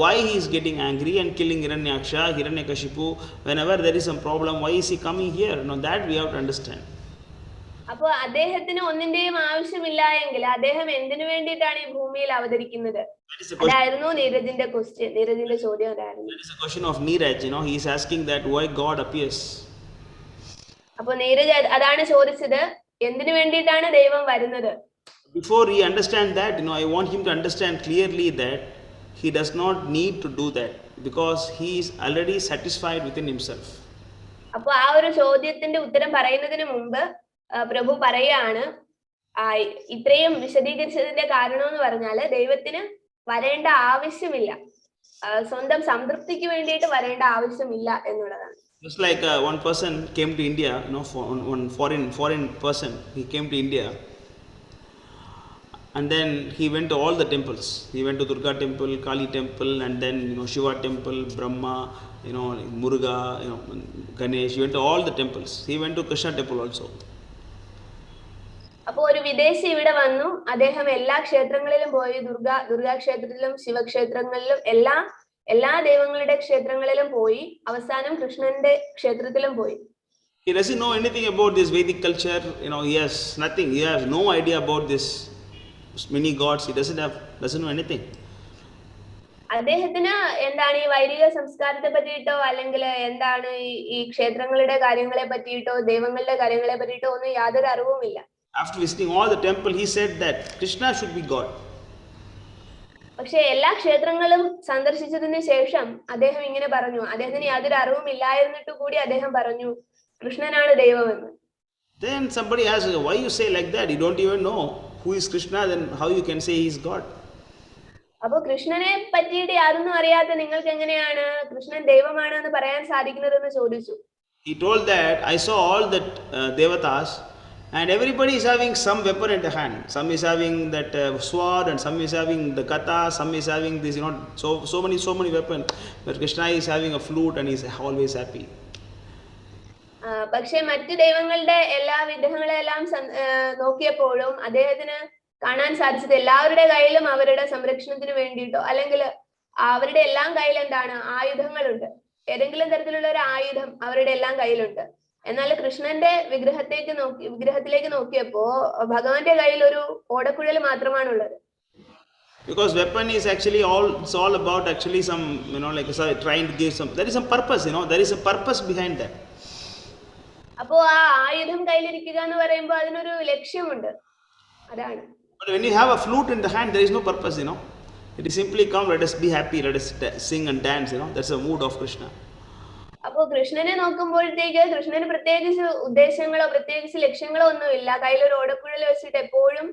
why he is getting angry and killing Hiranyaksha, Hiranyakashipu, whenever there is some problem, why is he coming here? That we have to understand. അപ്പോ അദ്ദേഹത്തിന് ഒന്നിന്റെയും ആവശ്യമില്ല എങ്കിൽ അദ്ദേഹം എന്തിനു വേണ്ടിയിട്ടാണ് ഈ ഭൂമിയിൽ അവതരിക്കുന്നത്? അതായിരുന്നു നീരജിന്റെ ചോദ്യം. അതായിരുന്നു. That is a question of Neeraj. He is asking that why God appears. അപ്പോ നീരജ് അതാണ് ചോദിച്ചത്, എന്തിനു വേണ്ടിയിട്ടാണ് ദൈവം വരുന്നത്? Before he understand that, I want him to understand clearly that he does not need to do that because he is already satisfied within himself. അപ്പോൾ ആ ഒരു ചോദ്യത്തിന്റെ ഉത്തരം പറയുന്നതിന് മുമ്പ് പ്രഭു പറയാണ്, ഇത്രയും വിശദീകരിച്ചതിന്റെ കാരണം എന്ന് പറഞ്ഞാല് ദൈവത്തിന് വരേണ്ട ആവശ്യമില്ല, സ്വന്തം സംതൃപ്തിക്ക് വേണ്ടിയിട്ട് വരേണ്ട ആവശ്യമില്ല എന്നുള്ളതാണ്. Just like one person came to India, one foreign person, he came to India and then he went to all the temples. He went to Durga temple, Kali temple, and then Shiva temple, Brahma, Muruga, Ganesh. He went to all the temples. He went to Krishna temple also. അപ്പോൾ ഒരു വിദേശി ഇവിടെ വന്നു, അദ്ദേഹം എല്ലാ ക്ഷേത്രങ്ങളിലും പോയി, ദുർഗാ ക്ഷേത്രത്തിലും ശിവക്ഷേത്രങ്ങളിലും എല്ലാ ദൈവങ്ങളുടെ ക്ഷേത്രങ്ങളിലും പോയി, അവസാനം കൃഷ്ണന്റെ ക്ഷേത്രത്തിലും പോയി. He doesn't know anything about this Vedic culture, he has nothing, he has no idea about this many gods, he doesn't know anything. അദ്ദേഹത്തിന് എന്താണ് ഈ വൈദിക സംസ്കാരത്തെ പറ്റിയിട്ടോ അല്ലെങ്കിൽ എന്താണ് ഈ ക്ഷേത്രങ്ങളുടെ കാര്യങ്ങളെ പറ്റിയിട്ടോ ദൈവങ്ങളുടെ കാര്യങ്ങളെ പറ്റിയിട്ടോ ഒന്നും യാതൊരു അറിവുമില്ല. After visiting all the temple, he said that Krishna should be God. പക്ഷേ എല്ലാ ക്ഷേത്രങ്ങളും സന്ദർശിച്ചതിന് ശേഷം അദ്ദേഹം ഇങ്ങനെ പറഞ്ഞു, അദ്ദേഹത്തിന് യാതൊരു അറിവും ഇല്ലായിരുന്നിട്ട് കൂടി അദ്ദേഹം പറഞ്ഞു കൃഷ്ണനാണ് ദൈവമെന്ന്. Then somebody asked, why you say like that? You don't even know who is Krishna, then how you can say he is God? അപ്പോൾ കൃഷ്ണനെ പറ്റിയിട്ട് യാതൊന്നും അറിയാത്ത നിങ്ങൾക്ക് എങ്ങനെയാണ് കൃഷ്ണൻ ദൈവമാണ് എന്ന് പറയാൻ സാധിക്കുന്നതെന്ന് ചോദിച്ചു. He told that I saw all that devatas and everybody is having some weapon in the hand. Some is having that sword and some is having the kata, some is having this, so many weapons. But Krishna is having a flute and he is always happy. പക്ഷേ മറ്റു ദൈവങ്ങളുടെ എല്ലാ വിഗ്രഹങ്ങളെല്ലാം നോക്കിയപ്പോഴും അദ്ദേഹത്തിന് കാണാൻ സാധിച്ചത് എല്ലാവരുടെ കയ്യിലും അവരുടെ സംരക്ഷണത്തിന് വേണ്ടിയിട്ടോ അല്ലെങ്കിൽ അവരുടെ എല്ലാം കയ്യിൽ എന്താണ് ആയുധങ്ങളുണ്ട്, ഏതെങ്കിലും തരത്തിലുള്ള ഒരു ആയുധം അവരുടെ എല്ലാം കയ്യിലുണ്ട്. എന്നാൽ കൃഷ്ണന്റെ വിഗ്രഹത്തിലേക്ക് നോക്കിയപ്പോ ഭഗവാന്റെ കയ്യിൽ ഒരു ഓടക്കുഴൽ മാത്രമാണുള്ളത്. Because weapon is actually it's all about actually some trying to give there is some purpose, there is a purpose behind that. അപ്പോ ആ ആയുധം കയ്യിലിരിക്കുക എന്ന് പറയുമ്പോൾ അതിനൊരു ലക്ഷ്യമുണ്ട്, അതാണ്. But when you have a flute in the hand, there is no purpose, It is simply come, let us be happy, let us sing and dance, That's the mood of Krishna. അപ്പോൾ കൃഷ്ണനെ നോക്കുമ്പോഴത്തേക്ക് കൃഷ്ണന് പ്രത്യേകിച്ച് ഉദ്ദേശങ്ങളോ പ്രത്യേകിച്ച് ലക്ഷ്യങ്ങളോ ഒന്നുമില്ല. കയ്യിലൊരു ഓടക്കുഴൽ വെച്ചിട്ട് എപ്പോഴും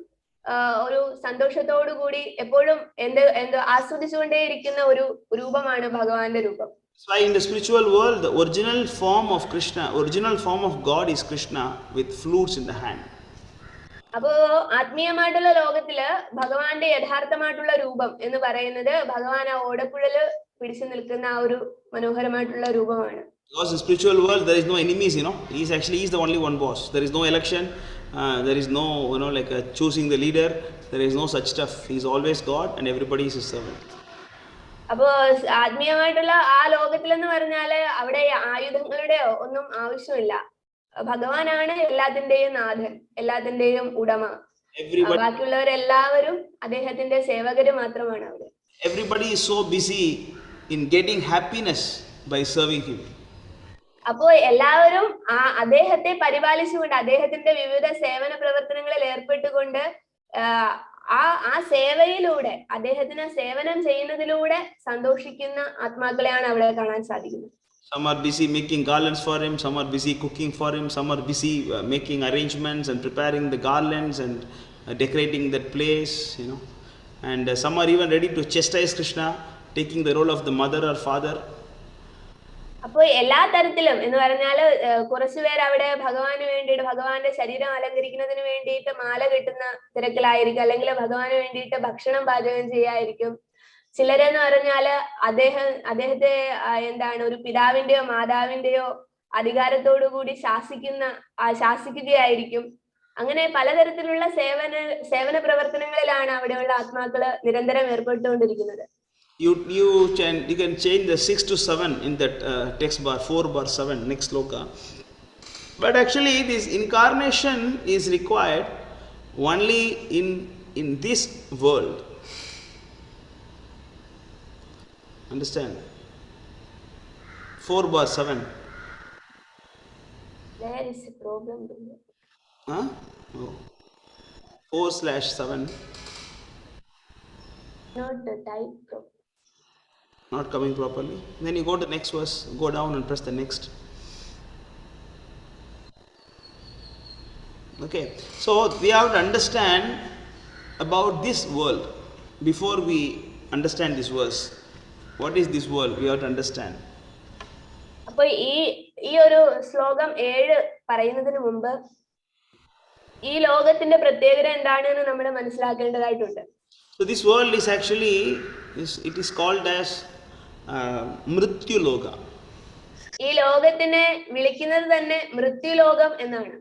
ഒരു സന്തോഷത്തോടു കൂടി എപ്പോഴും എന്ത് ആസ്വദിച്ചുകൊണ്ടേയിരിക്കുന്ന ഒരു രൂപമാണ് ഭഗവാന്റെ രൂപം. So in the spiritual world, the original form of Krishna, original form of God is Krishna with flutes in the hand. അപ്പോ ആത്മീയമായിട്ടുള്ള ലോകത്തില് ഭഗവാന്റെ യഥാർത്ഥമായിട്ടുള്ള രൂപം എന്ന് പറയുന്നത് ഭഗവാൻ ആ ഓടക്കുഴല് പിടിച്ചു നിൽക്കുന്ന ആ ഒരു മനോഹരമായിട്ടുള്ള രൂപമാണ്. Because in spiritual world there is no enemies, he is the only one boss. There is no election, there is no choosing the leader, there is no such stuff. He is always God and everybody is his servant. അപ്പോ ആത്മീയമായിട്ടുള്ള ആ ലോകത്തിലെന്ന് പറഞ്ഞാല് അവിടെ ആയുധങ്ങളുടെയോ ഒന്നും ആവശ്യമില്ല. ഭഗവാനാണ് എല്ലാത്തിന്റെയും നാഥൻ, എല്ലാത്തിന്റെയും ഉടമ. ബാക്കിയുള്ളവരെല്ലാവരും അദ്ദേഹത്തിന്റെ സേവകര് മാത്രമാണ് അവിടെ. Everybody is so busy in getting happiness by serving him. അപ്പോൾ എല്ലാവരും അദ്ദേഹത്തെ പരിപാലിച്ചുകൊണ്ട് അദ്ദേഹത്തിന്റെ വിവിധ സേവന പ്രവർത്തനങ്ങളിൽ ഏർപ്പെട്ടുകൊണ്ട് ആ സേവയിലൂടെ അദ്ദേഹത്തിന് സേവനം ചെയ്യുന്നതിലൂടെ സന്തോഷിക്കുന്ന ആത്മാക്കളെയാണ് അവിടെ കാണാൻ സാധിക്കുന്നത്. Some are busy making garlands for him, some are busy cooking for him, some are busy making arrangements and preparing the garlands and decorating that place, and some are even ready to chastise Krishna, taking the role of the mother or father. അപ്പോൾ എല്ലാ തരത്തിലും എന്ന് പറഞ്ഞാൽ കുറച്ചുപേർ അവിടെ ഭഗവാന് വേണ്ടിയിട്ട് ഭഗവാന്റെ ശരീരം അലങ്കരിക്കുന്നതിന് വേണ്ടിയിട്ട് മാല കെട്ടുന്ന തിരക്കിലായിരിക്കും, അല്ലെങ്കിൽ ഭഗവാന് വേണ്ടിയിട്ട് ഭക്ഷണം പാചകം ചെയ്യായിരിക്കും. ചിലരെന്ന് പറഞ്ഞാല് അദ്ദേഹത്തെ ഒരു പിതാവിന്റെയോ മാതാവിന്റെയോ അധികാരത്തോടു കൂടി ശാസിക്കുകയായിരിക്കും. അങ്ങനെ പലതരത്തിലുള്ള സേവന പ്രവർത്തനങ്ങളിലാണ് അവിടെയുള്ള ആത്മാക്കള് നിരന്തരം ഏർപ്പെട്ടുകൊണ്ടിരിക്കുന്നത്. You can change the 6 to 7 in that text bar, 4 bar 7, next sloka. But actually this incarnation is required only in this world. Understand? 4 bar 7. There is a problem. Huh? Oh. 4/7. Not the type problem. Not coming properly. Then you go to the next verse, go down and press the next. Okay, so we have to understand about this world before we understand this verse. What is this world? We have to understand. അപ്പോൾ ഈ ഒരു ശ്ലോകം 7 പറയുന്നതിന് മുമ്പ് ഈ ലോകത്തിന്റെ പ്രത്യേകത എന്താണെന്ന് നമ്മൾ മനസ്സിലാക്കേണ്ടതായിട്ടുണ്ട്. So this world is actually it is called as Mrityu Loka. ഈ ലോകത്തിനെ വിളിക്കുന്നത് തന്നെ മൃത്യുലോകം എന്നാണ്.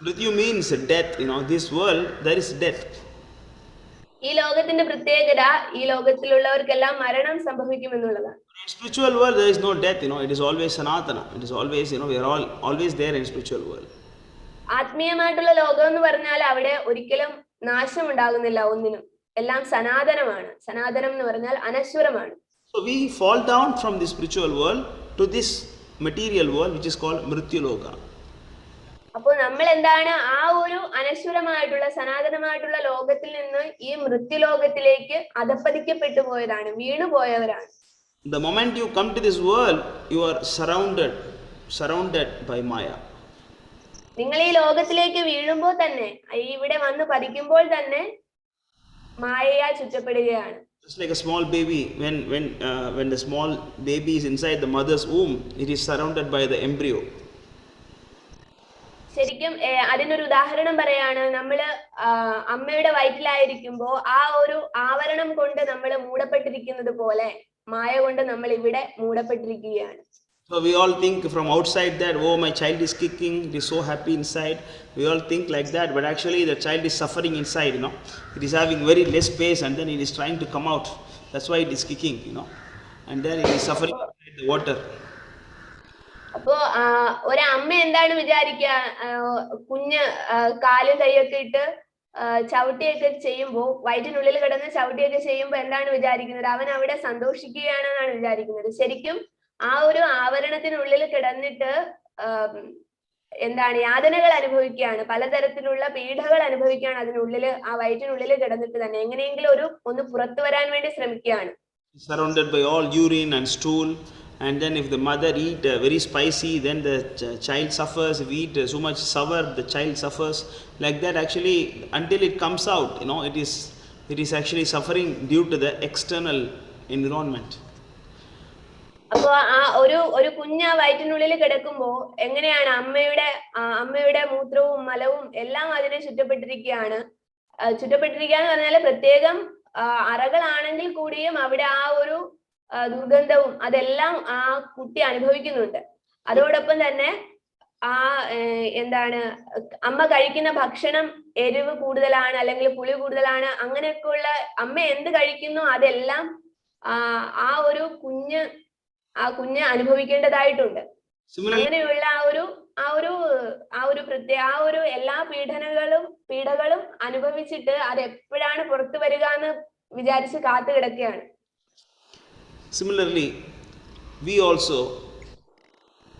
Mrityu means death. This world there is death. ഈ ലോകത്തിന്റെ പ്രത്യേകത ഈ ലോകത്തിലുള്ളവർക്കെല്ലാം മരണം സംഭവിക്കും എന്നുള്ളതാണ്. In spiritual world there is no death. It is always sanatana. It is always we are all always there in spiritual world. ആത്മീയമായിട്ടുള്ള ലോകം എന്ന് പറഞ്ഞാൽ അവിടെ ഒരിക്കലും നാശം ഉണ്ടാകുന്നില്ല ഒന്നിനും, എല്ലാം സനാതനമാണ്. സനാതനം എന്ന് പറഞ്ഞാൽ അനശ്വരമാണ്. So we fall down from the spiritual world to this material world which is called Mrityu Loka. അപ്പോൾ നമ്മൾ എന്താണ് ആ ഒരു അനശ്വരമായിട്ടുള്ള സനാതനമായിട്ടുള്ള ലോകത്തിൽ നിന്ന് ഈ മൃത്യുലോകത്തിലേക്ക് അധപ്പതിക്കപ്പെട്ടു പോയതാണ്, വീണു പോയവരാണ്. The moment you come to this world, you are surrounded by Maya. നിങ്ങൾ ഈ ലോകത്തിലേക്ക് വീഴുമ്പോൾ തന്നെ, ഇവിടെ വന്ന് പതിക്കുമ്പോൾ തന്നെ മായയാൽ ചുറ്റപ്പെടുകയാണ്. Just like a small baby, when the small baby is inside the mother's womb, it is surrounded by the embryo. ശരിക്കും അതിനൊരു ഉദാഹരണം പറയാണ്, നമ്മള് അമ്മയുടെ വയറ്റിലായിരിക്കുമ്പോ ആ ഒരു ആവരണം കൊണ്ട് നമ്മൾ മൂടപ്പെട്ടിരിക്കുന്നത് പോലെ മായ കൊണ്ട് നമ്മൾ ഇവിടെ മൂടപ്പെട്ടിരിക്കുകയാണ്. So we all think from outside that, oh, my child is kicking, it is so happy inside. We all think like that, but actually the child is suffering inside. It is having very less space, and then it is trying to come out. That's why it is kicking. And then it is suffering inside the water. അപ്പോ ഒരമ്മ എന്താണ് വിചാരിക്കുക, കുഞ്ഞ് കാലും കൈയൊക്കെ ഇട്ട് ചവിട്ടിയൊക്കെ ചെയ്യുമ്പോൾ, വയറ്റിനുള്ളിൽ കിടന്ന് ചവിട്ടിയൊക്കെ ചെയ്യുമ്പോൾ എന്താണ് വിചാരിക്കുന്നത്, അവൻ അവിടെ സന്തോഷിക്കുകയാണെന്നാണ് വിചാരിക്കുന്നത്. ശരിക്കും ആ ഒരു ആവരണത്തിനുള്ളിൽ കിടന്നിട്ട് യാതനകൾ അനുഭവിക്കുകയാണ്, പലതരത്തിലുള്ള പീഡകൾ അനുഭവിക്കുകയാണ് അതിനുള്ളിൽ, ആ വയറ്റിനുള്ളിൽ കിടന്നിട്ട് തന്നെ എങ്ങനെയെങ്കിലും ഒന്ന് പുറത്തു വരാൻ വേണ്ടി ശ്രമിക്കുകയാണ്. Surrounded by all urine and stool, and then if the mother eat very spicy, then the child suffers. If we eat so much sour, the child suffers. Like that, actually, until it comes out, it is actually suffering due to the external environment. അപ്പൊ ആ ഒരു കുഞ്ഞ് വയറ്റിനുള്ളിൽ കിടക്കുമ്പോ എങ്ങനെയാണ് അമ്മയുടെ മൂത്രവും മലവും എല്ലാം അതിനെ ചുറ്റപ്പെട്ടിരിക്കുകയാണ്. ചുറ്റപ്പെട്ടിരിക്കുകയെന്ന് പറഞ്ഞാല് പ്രത്യേകം അറകളാണെങ്കിൽ കൂടിയും അവിടെ ആ ഒരു ദുർഗന്ധവും അതെല്ലാം ആ കുട്ടി അനുഭവിക്കുന്നുണ്ട്. അതോടൊപ്പം തന്നെ അമ്മ കഴിക്കുന്ന ഭക്ഷണം എരിവ് കൂടുതലാണ് അല്ലെങ്കിൽ പുളി കൂടുതലാണ്, അങ്ങനെയൊക്കെയുള്ള അമ്മ എന്ത് കഴിക്കുന്നു അതെല്ലാം ആ കുഞ്ഞ് അനുഭവിക്കേണ്ടതായിട്ടുണ്ട്. അങ്ങനെയുള്ള എല്ലാ പീഡകളും അനുഭവിച്ചിട്ട് അത് എപ്പോഴാണ് പുറത്തു വരിക എന്ന് വിചാരിച്ച് കാത്തു കിടക്കുകയാണ്. Similarly, we also,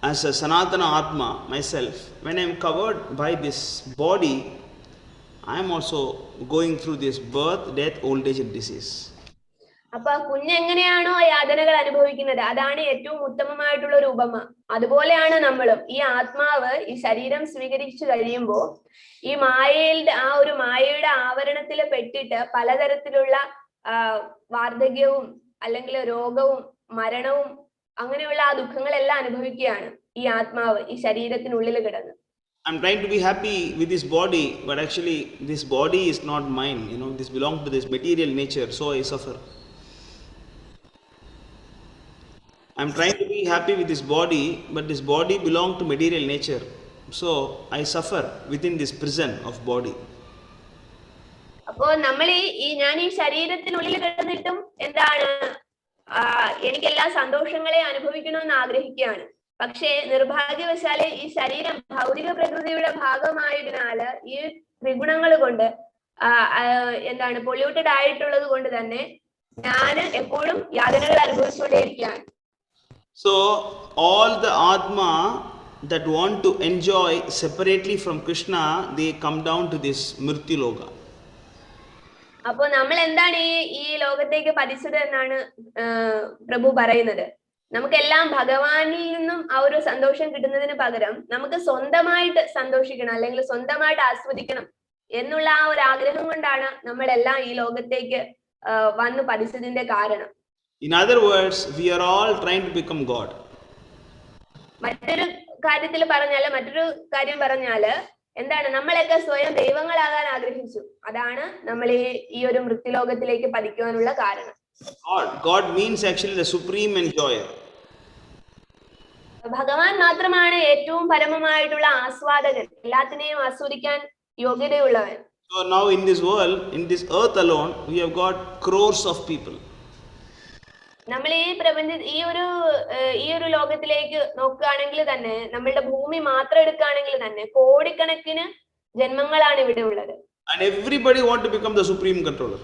as a Sanatana Atma, myself, when I am covered by this body, I am also going through this birth, death, old age and disease. അപ്പൊ കുഞ്ഞെങ്ങനെയാണോ യാതനകൾ അനുഭവിക്കുന്നത്, അതാണ് ഏറ്റവും ഉത്തമമായിട്ടുള്ള ഒരു ഉപമ. അതുപോലെയാണ് നമ്മളും. ഈ ആത്മാവ് ഈ ശരീരം സ്വീകരിച്ചു കഴിയുമ്പോൾ ഈ മായയുടെ ആവരണത്തിൽ പെട്ടിട്ട് പലതരത്തിലുള്ള വാർദ്ധക്യവും അല്ലെങ്കിൽ രോഗവും മരണവും അങ്ങനെയുള്ള ആ ദുഃഖങ്ങളെല്ലാം അനുഭവിക്കുകയാണ് ഈ ആത്മാവ് ഈ ശരീരത്തിനുള്ളിൽ കിടന്ന്. I'm trying to be happy with this body, but actually this body is not mine. This belongs to this material nature, so I suffer. I'm trying to be happy with this body, but this body belongs to material nature, so I suffer within this prison of body. അപ്പോ നമ്മൾ ഞാൻ ഈ ശരീരത്തിനുള്ളിൽ കിടന്നിട്ടും എന്താണ് എനിക്ക് എല്ലാ സന്തോഷങ്ങളെ അനുഭവിക്കണമെന്ന് ആഗ്രഹിക്കുകയാണ്. പക്ഷേ നിർഭാഗ്യവശാല് ഈ ശരീരം ഭൗതിക പ്രകൃതിയുടെ ഭാഗമായതിനാല് ഈ ത്രിഗുണങ്ങൾ കൊണ്ട് എന്താണ് പൊല്യൂട്ടഡ് ആയിട്ടുള്ളത് കൊണ്ട് തന്നെ ഞാൻ എപ്പോഴും യാതനകൾ അനുഭവിച്ചുകൊണ്ടേയിരിക്കുകയാണ്. So all the Atma that want to enjoy separately from Krishna, they come down to this Mrityu Loka. അപ്പൊ നമ്മൾ എന്താണ് ഈ ലോകത്തേക്ക് പതിച്ചത് എന്നാണ് പ്രഭു പറയുന്നത്. നമുക്കെല്ലാം ഭഗവാനിൽ നിന്നും ആ ഒരു സന്തോഷം കിട്ടുന്നതിന് പകരം നമുക്ക് സ്വന്തമായിട്ട് സന്തോഷിക്കണം അല്ലെങ്കിൽ സ്വന്തമായിട്ട് ആസ്വദിക്കണം എന്നുള്ള ആ ഒരു ആഗ്രഹം കൊണ്ടാണ് നമ്മളെല്ലാം ഈ ലോകത്തേക്ക് വന്ന് പതിച്ചതിന്റെ കാരണം. In other words, we are all trying to become God. മറ്റൊരു കാര്യം പറഞ്ഞാല് എന്താണ് നമ്മളൊക്കെ സ്വയം ദൈവങ്ങളാകാൻ ആഗ്രഹിച്ചു. അതാണ് നമ്മൾ ഈ ഒരു മൃത്യുലോകത്തിലേക്ക് പതിക്കുവാനുള്ള കാരണം. God means actually the supreme enjoyer. ഭഗവാൻ മാത്രമാണ് ഏറ്റവും പരമമായിട്ടുള്ള ആസ്വാദകൻ, എല്ലാത്തിനെയും ആസ്വദിക്കാൻ യോഗ്യതയുള്ളവൻ. So now in this world, in this earth alone, we have got crores of people. നമ്മൾ ഈ ഒരു ലോകത്തിലേക്ക് നോക്കുകയാണെങ്കിൽ തന്നെ, നമ്മളുടെ ഭൂമി മാത്രം എടുക്കുകയാണെങ്കിൽ തന്നെ കോടിക്കണക്കിന് ജന്മങ്ങളാണ് ഇവിടെ ഉള്ളത്. And everybody want to become the supreme controller.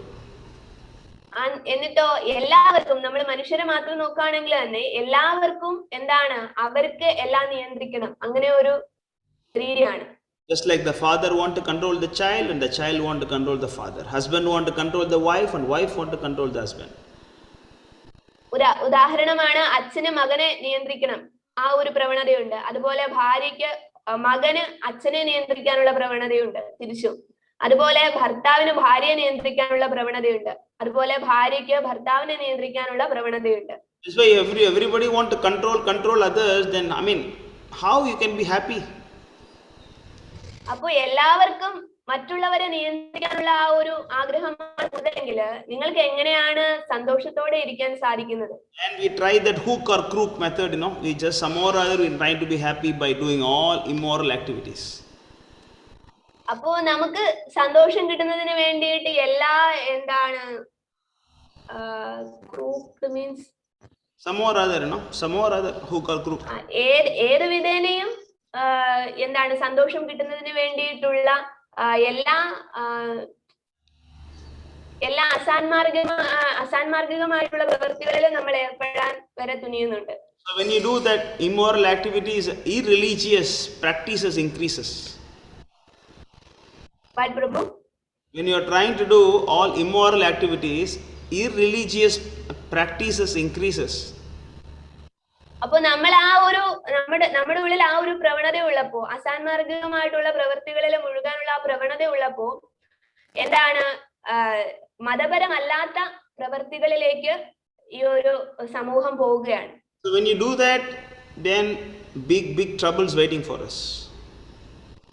എന്നിട്ടോ എല്ലാവർക്കും, നമ്മൾ മനുഷ്യരെ മാത്രം നോക്കുകയാണെങ്കിൽ തന്നെ എല്ലാവർക്കും എന്താണ് അവർക്ക് എല്ലാം നിയന്ത്രിക്കണം, അങ്ങനെ ഒരു രീതിയാണ്. Just like the father want to control the child and the child want to control the father. Husband want to control the wife and wife want to control the husband. ഉദാഹരണമാണ് അച്ഛന് മകനെ നിയന്ത്രിക്കണം, ആ ഒരു പ്രവണതയുണ്ട്. അതുപോലെ ഭാര്യയ്ക്ക് മകന് അച്ഛനെ നിയന്ത്രിക്കാനുള്ള പ്രവണതയുണ്ട് തിരിച്ചും. അതുപോലെ ഭർത്താവിന് ഭാര്യയെ നിയന്ത്രിക്കാനുള്ള പ്രവണതയുണ്ട്. അതുപോലെ ഭാര്യയ്ക്ക് ഭർത്താവിനെ നിയന്ത്രിക്കാനുള്ള പ്രവണതയുണ്ട്. That's why everybody want to control others. Then how you can be happy? അപ്പോൾ എല്ലാവർക്കും മറ്റുള്ളവരെ നിയന്ത്രിക്കാനുള്ള ആ ഒരു ആഗ്രഹമാണെങ്കിൽ നിങ്ങൾക്ക് എങ്ങനെയാണ് സന്തോഷത്തോടെ ഇരിക്കാൻ സാധിക്കുന്നത്? And we try that hook or crook method, we just somehow or other we try to be happy by doing all immoral activities. അപ്പോ നമുക്ക് സന്തോഷം കിട്ടുന്നതിന് വേണ്ടിയിട്ട് എല്ലാ എന്താണ് crook means somehow or other hook or crook. ഏത് വിധേനയും എന്താണ് സന്തോഷം കിട്ടുന്നതിന് വേണ്ടിയിട്ടുള്ള എല്ലാ അസാൻമാർഗികമായിട്ടുള്ള പ്രവൃത്തികളിൽ നമ്മൾ ഏർപ്പെടാൻ വരെ തുനിയുന്നുണ്ട്. So when you do that immoral activities, irreligious practices increases. But Prabhu, when you are trying to do all immoral activities, irreligious practices increases. അപ്പോൾ നമ്മൾ നമ്മുടെ ഉള്ളിൽ ആ ഒരു പ്രവണത ഉള്ളപ്പോ, അസാൻമാർഗികമായിട്ടുള്ള പ്രവൃത്തികളിൽ മുഴുകാനുള്ള ആ പ്രവണത ഉള്ളപ്പോ എന്താണ് മതപരമല്ലാത്ത പ്രവൃത്തികളിലേക്ക് ഈ ഒരു സമൂഹം പോവുകയാണ്. So when you do that, then big troubles waiting for us.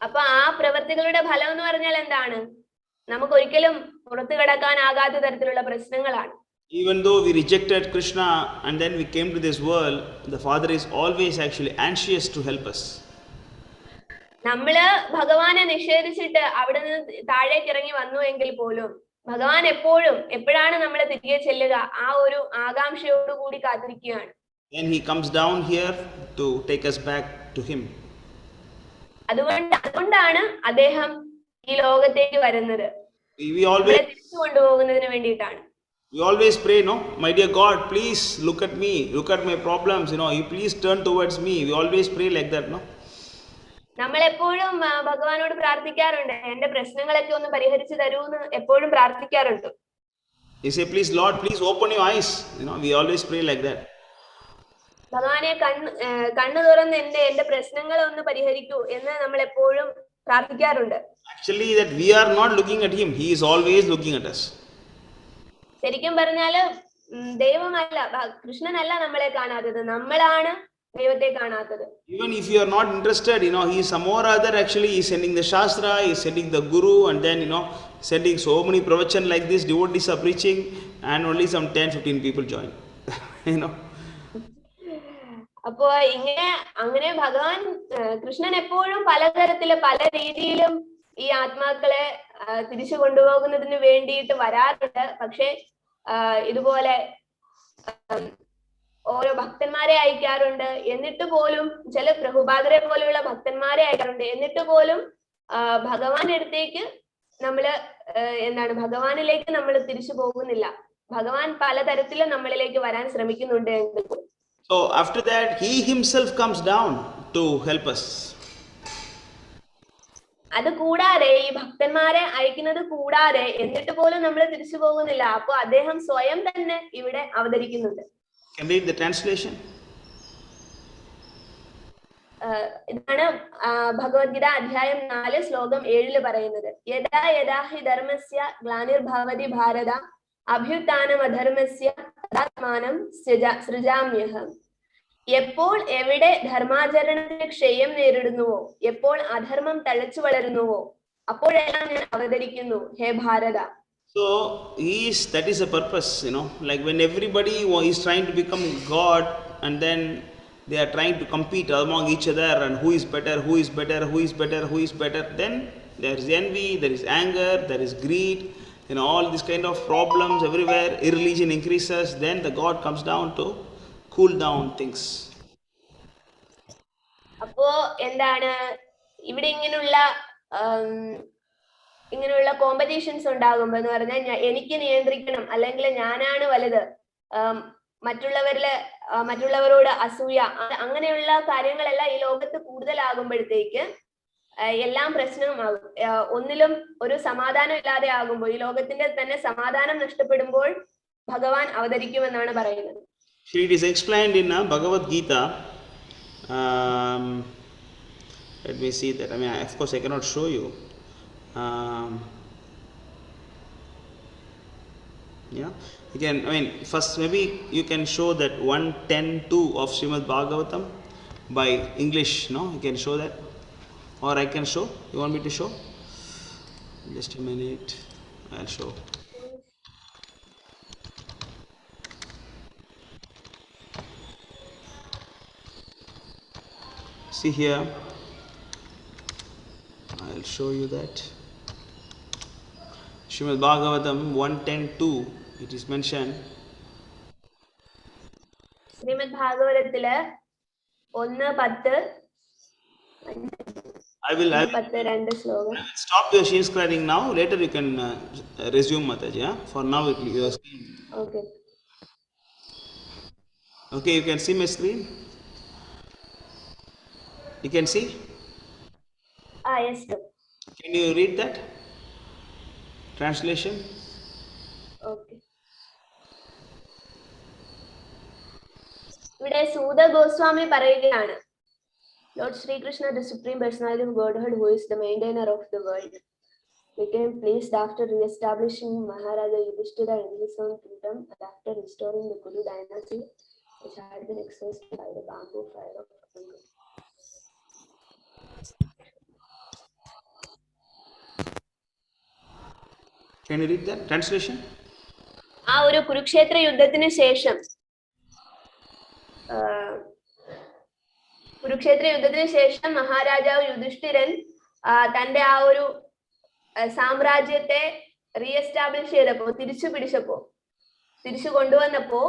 അപ്പൊ ആ പ്രവൃത്തികളുടെ ഫലം എന്ന് പറഞ്ഞാൽ എന്താണ്? നമുക്ക് ഒരിക്കലും പുറത്തു കടക്കാനാകാത്ത തരത്തിലുള്ള പ്രശ്നങ്ങളാണ്. Even though we rejected Krishna and then we came to this world, the Father is always actually anxious to help us. നമ്മള് ഭഗവാനെ നിഷേധിച്ചിട്ട് അവിടെ നിന്ന് താഴേക്ക് ഇറങ്ങി വന്നു എങ്കിൽ പോലും ഭഗവാൻ എപ്പോഴാണ് നമ്മളെ തിരികെ ചെല്ലുക ആ ഒരു ആകാംക്ഷയോടുകൂടി കാത്തിരിക്കുകയാണ്. And he comes down here to take us back to him. അതുകൊണ്ടാണ് അദ്ദേഹം ഈ ലോകത്തേക്ക് വരുന്നത്. We always തിരിച്ചു കൊണ്ടുപോകുന്നതിന് വേണ്ടിയിട്ടാണ്. We always pray, no, my dear God, please look at me, look at my problems, you please turn towards me. We always pray like that, no? നമ്മൾ എപ്പോഴും ഭഗവാനോട് പ്രാർത്ഥിക്കാറുണ്ട്, എന്റെ പ്രശ്നങ്ങളൊക്കെ ഒന്ന് പരിഹരിച്ചു തരൂന്ന് എപ്പോഴും പ്രാർത്ഥിക്കാറുണ്ട്. You say, please Lord, please open your eyes. We always pray like that. ഭഗവാനെ കണ്ണു തുറന്ന് എന്റെ പ്രശ്നങ്ങളെ ഒന്ന് പരിഹരിക്കൂ എന്ന് നമ്മൾ എപ്പോഴും പ്രാർത്ഥിക്കാറുണ്ട്. Actually, that we are not looking at him, he is always looking at us. ശരിക്കും പറഞ്ഞാല് ദൈവമല്ല, കൃഷ്ണനല്ല നമ്മളെ കാണാത്തത്, നമ്മളാണ് ദൈവത്തെ കാണാത്തത്. Even if you are not interested, he is some or other, actually he is sending the shastra, he is sending the guru, and then sending so many pravachan like this, devotees are preaching, and only some 10-15 people join. അപ്പോ അങ്ങനെ ഭഗവാൻ കൃഷ്ണൻ എപ്പോഴും പലതരത്തില് പല രീതിയിലും ഈ ആത്മാക്കളെ തിരിച്ചു കൊണ്ടുപോകുന്നതിന് വേണ്ടിയിട്ട് വരാറുണ്ട്. പക്ഷെ ഇതുപോലെ ഓരോ ഭക്തന്മാരെ അയക്കാറുണ്ട്. എന്നിട്ട് പോലും ചില പ്രഭുപാദരെ പോലെയുള്ള ഭക്തന്മാരെ അയക്കാറുണ്ട്. എന്നിട്ട് പോലും ഭഗവാന്റെ അടുത്തേക്ക് ഭഗവാനിലേക്ക് നമ്മൾ തിരിച്ചു പോകുന്നില്ല. ഭഗവാൻ പലതരത്തിലും നമ്മളിലേക്ക് വരാൻ ശ്രമിക്കുന്നുണ്ട് എന്ന്. So after that, he himself comes down to help us. അത് കൂടാതെ ഈ ഭക്തന്മാരെ അയക്കുന്നത് കൂടാതെ എന്നിട്ട് പോലും നമ്മൾ തിരിച്ചു പോകുന്നില്ല. അപ്പൊ അദ്ദേഹം സ്വയം തന്നെ ഇവിടെ അവതരിക്കുന്നുണ്ട്. Can read the translation. ഇതാണ് ഭഗവത്ഗീത അധ്യായം 4 ശ്ലോകം 7 പറയുന്നത്. യദാ യദാ ഹി ധർമ്മസ്യ ഗ്ലാനിർഭവതി ഭാരത അഭ്യുത്ഥാനം അധർമ്മസ്യ തദാത്മാനം സൃജാമ്യഹം. എപ്പോൾ എവിടെ ധർമാചരണത്തിന് ക്ഷയം നേരിടുന്നുവോ, എപ്പോൾ അധർമ്മം തഴച്ചു വളരുന്നുവോ, അപ്പോഴെല്ലാം ഞാൻ അവതരിക്കുന്നു, ഹേ ഭാരത. So that is a purpose, like when everybody is trying to become God, and then they are trying to compete among each other, and who is better, who is better, who is better, who is better, then there is envy, there is anger, there is greed, all these kind of problems everywhere. Irreligion increases, then the God comes down to cool down things. അപ്പോ ഇവിടെ ഇങ്ങനെയുള്ള competitions ഉണ്ടാകുമ്പോ എന്ന് പറഞ്ഞാൽ എനിക്ക് നിയന്ത്രിക്കണം, അല്ലെങ്കിൽ ഞാനാണ് വലുത്, മറ്റുള്ളവരോട് അസൂയ, അങ്ങനെയുള്ള കാര്യങ്ങളെല്ലാം ഈ ലോകത്ത് കൂടുതലാകുമ്പോഴത്തേക്ക് എല്ലാം പ്രശ്നമാകും. ഒന്നിലും ഒരു സമാധാനം ഇല്ലാതെ ആകുമ്പോൾ, ഈ ലോകത്തിന്റെ തന്നെ സമാധാനം നഷ്ടപ്പെടുമ്പോൾ ഭഗവാൻ അവതരിക്കുമെന്നാണ് പറയുന്നത്. It is explained in Bhagavad Gita. Let me see that. Of course, I cannot show you. You can. First maybe you can show that 110.2 of Srimad Bhagavatam by English. No, you can show that, or I can show. You want me to show? Just a minute. I'll show. See here, I'll show you that. Srimad Bhagavatam 110.2, it is mentioned. Srimad Bhagavathile 1:10. I will stop your screen sharing now. Later you can resume, Mataji. For now, you are screen. Okay. Okay, you can see my screen. You can see? Yes, sir. Can you read that? Translation? Okay. ഇവിടെ സൂത ഗോസ്വാമി പറയുകയാണ്, Lord Sri Krishna, the Supreme Personality of Godhead, who is the maintainer of the world, became pleased after re-establishing Maharaja Yudhishthira in his own kingdom and after restoring the Kuru dynasty, which had been exhausted by the bamboo fire of anger. Can you read that translation? ആ ഒരു കുരുക്ഷേത്ര യുദ്ധത്തിന് ശേഷം മഹാരാജാവ് യുധിഷ്ഠിരൻ തന്റെ ആ ഒരു സാമ്രാജ്യത്തെ re-establish ചെയ്തപ്പോ, തിരിച്ചു കൊണ്ടുവന്നപ്പോ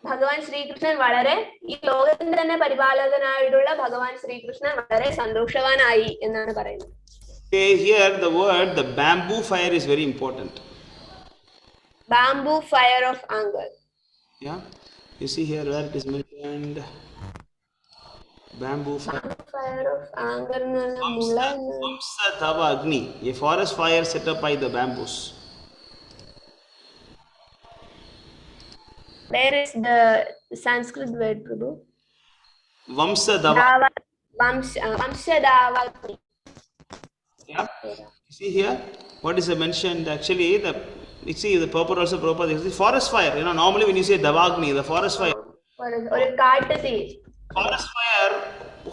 ഭഗവാൻ ശ്രീകൃഷ്ണൻ ഈ ലോകത്തിന്റെ തന്നെ പരിപാലകനായിട്ടുള്ള ഭഗവാൻ ശ്രീകൃഷ്ണൻ വളരെ സന്തോഷവാനായി എന്നാണ് പറയുന്നത്. Here the bamboo fire is very important. bamboo fire of anger. Yeah, you see here where it is mentioned. Bamboo fire. Bamboo fire of anger എന്ന് പറഞ്ഞാൽ മുള എന്ന് Vamsa Dava Agni, a forest fire set up by the bamboos. Where is the Sanskrit word, Prabhu? Vamsa Dava. Dava, Vamshadava. Yeah. You see here, what is mentioned? Actually, you see the purport also proper. This is forest fire. You know, normally when you say Davagni, the forest fire. ഒരു കാട്ടുതീ. Forest fire.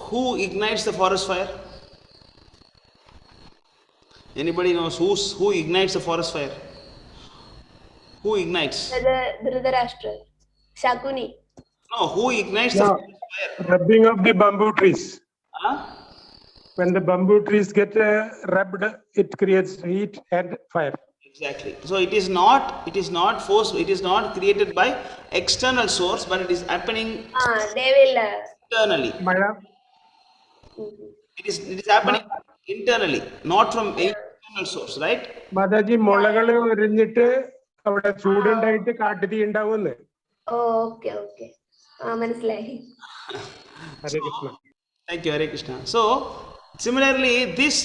Who ignites the forest fire? Anybody knows who ignites the forest fire? Who ignites? Dhritarashtra. Shakuni. No, who ignites the forest fire? Rubbing of the bamboo trees. Huh? When the bamboo trees get rubbed, it creates heat and fire. Exactly. So it is not forced. It is not created by external source, but it is happening They will. internally. Maya, It is happening internally, not from any external source, right? Mataji മുളകള് എറിഞ്ഞിട്ട് അവിടെ ചൂടുണ്ടായിട്ട് കാട്ടുതീ ഉണ്ടാവുമെന്ന്. Okay okay മനസ്സിലായി. ഹരേ Krishna. Thank you, Hare Krishna. So similarly, this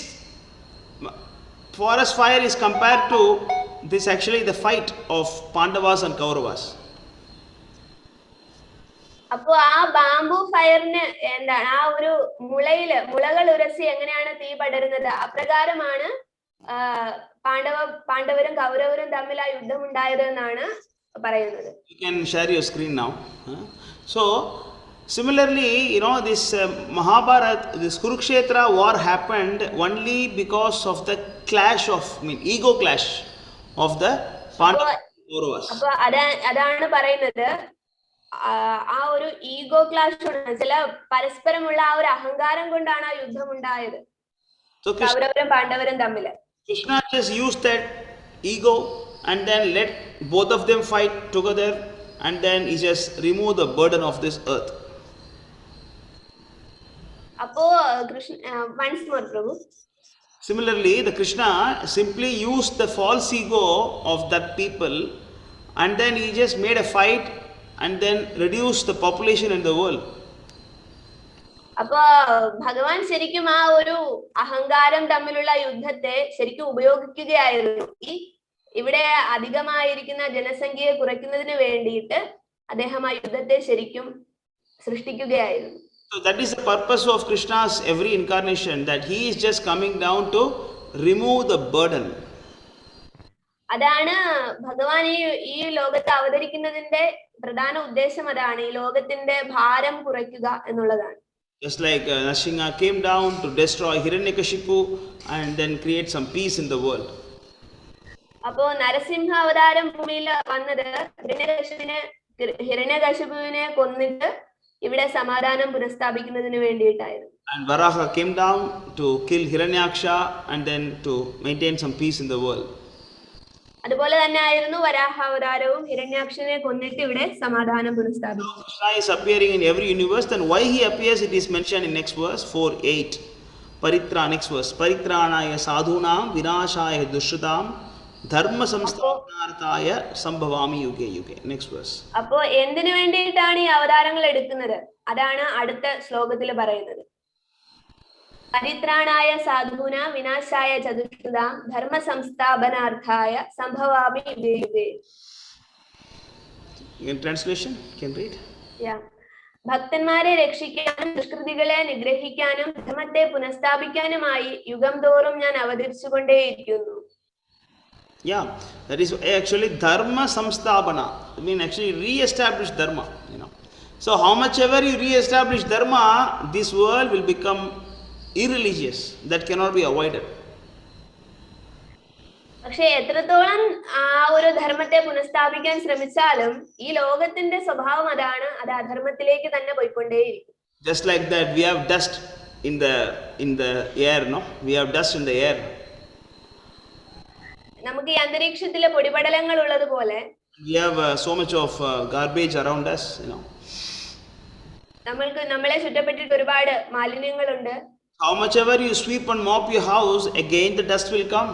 forest fire is compared to this actually the fight of Pandavas and Kauravas. അപ്പൊ ആ bamboo ഫയറിന് എന്താണ് ആ ഒരു മുളകൾ ഉരസി എങ്ങനെയാണ് തീ പടരുന്നത് അപ്രകാരമാണ് പാണ്ഡവരും കൗരവരും തമ്മിൽ ആ യുദ്ധം ഉണ്ടായത് എന്നാണ് പറയുന്നത്. You can share your screen now. So similarly, you know, this Mahabharata, this Kurukshetra war happened only because of the clash of, ego clash of the Pandavas and Kauravas. അപ്പൊ അതാണ് പറയുന്നത് ആ ഒരു ഈഗോ ക്ലാഷ് ചില പരസ്പരമുള്ള ആ ഒരു അഹങ്കാരം കൊണ്ടാണ് ആ യുദ്ധം ഉണ്ടായത് കൗരവരും പാണ്ഡവരും തമ്മിൽ. Krishna just used that ego and then let both of them fight together, and then he just removed the burden of this earth. അപ്പോ Krishna once more Prabhu. Similarly, the Krishna simply used the false ego of that people, and then he just made a fight and then reduced the population in the world. അപ്പൊ ഭഗവാൻ ശരിക്കും ആ ഒരു അഹങ്കാരം തമ്മിലുള്ള യുദ്ധത്തെ ശരിക്കും ഉപയോഗിക്കുകയായിരുന്നു. ഇവിടെ അധികമായിരിക്കുന്ന ജനസംഖ്യയെ കുറയ്ക്കുന്നതിന് വേണ്ടിയിട്ട് അദ്ദേഹം ആ യുദ്ധത്തെ ശരിക്കും സൃഷ്ടിക്കുകയായിരുന്നു. So that is the purpose of Krishna's every incarnation, that he is just coming down to remove the burden. അതാണ് ഭഗവാൻ ഈ ലോകത്ത് അവതരിക്കുന്നതിന്റെ പ്രധാന ഉദ്ദേശം. അതാണ് ഈ ലോകത്തിന്റെ ഭാരം കുറയ്ക്കുക എന്നുള്ളതാണ്. Just like Nrsimha came down to destroy Hiranyakashipu and then create some peace in the world. അപ്പോ നരസിംഹ അവതാരം ഭൂമിയിൽ വന്നത് ഹിരണ്യകശിപുവിനെ കൊന്നിട്ട് ഇവിടെ സമാധാനം പുനഃസ്ഥാപിക്കുന്നതിന് വേണ്ടിയിട്ടായിരുന്നു. And Varaha came down to kill Hiranyaksha and then to maintain some peace in the world. അതുപോലെ തന്നെ ആയിരുന്നു വരാഹ അവതാരവും ഹിരണ്യാക്ഷനെ കൊന്നിട്ട് ഇവിടെ സമാധാനം പുനഃസ്ഥാപിച്ചു. Krishna is appearing in every universe. Then why he appears, it is mentioned in next verse 4:8. Next verse. Paritranaya sadhunam vinashaya dushrutam dharma samsthanarthaya sambhavami yuge yuge. Next verse. അപ്പോ എന്തിനു വേണ്ടിയിട്ടാണ് ഈ അവതാരങ്ങൾ എടുക്കുന്നത്? അതാണ് അടുത്ത ശ്ലോകത്തിൽ പറയുന്നത്. പരിത്രാണായ സാധൂന വിനാശായ ചതുഷ്കൃതാം ധർമ്മ സംസ്ഥാപനാർത്ഥായ സംഭവാമി യുഗേ യുഗേ. In translation, can read. Yeah. ഭക്തന്മാരെ രക്ഷിക്കാനും ദുഷ്കൃതികളെ നിഗ്രഹിക്കാനും ധർമ്മത്തെ പുനഃസ്ഥാപിക്കാനുമായി യുഗം തോറും ഞാൻ അവതരിച്ചുകൊണ്ടേയിരിക്കുന്നു. Yeah, that is actually dharma samsthabana. I mean actually re-establish dharma, you know. So how much ever you re-establish dharma, this world will become irreligious. That cannot be avoided. പക്ഷെ എത്രത്തോളം ആ ഒരു ധർമ്മത്തെ പുനഃസ്ഥാപിക്കാൻ ശ്രമിച്ചാലും ഈ ലോകത്തിന്റെ സ്വഭാവം അതാണ്, അത് അധർമ്മത്തിലേക്ക് തന്നെ പോയിക്കൊണ്ടേയിരിക്കും. Just like that, we have dust in the air, no? We have dust in the air. നമുക്ക് ഈ അന്തരീക്ഷത്തിലെ പൊടിപടലങ്ങൾ ഉള്ളതുപോലെ we have so much of garbage around us, you know. നമ്മളെ ചുറ്റപ്പെട്ടിട്ട് ഒരുപാട് മാലിന്യങ്ങളുണ്ട്. How much ever you sweep and mop your house, again the dust will come.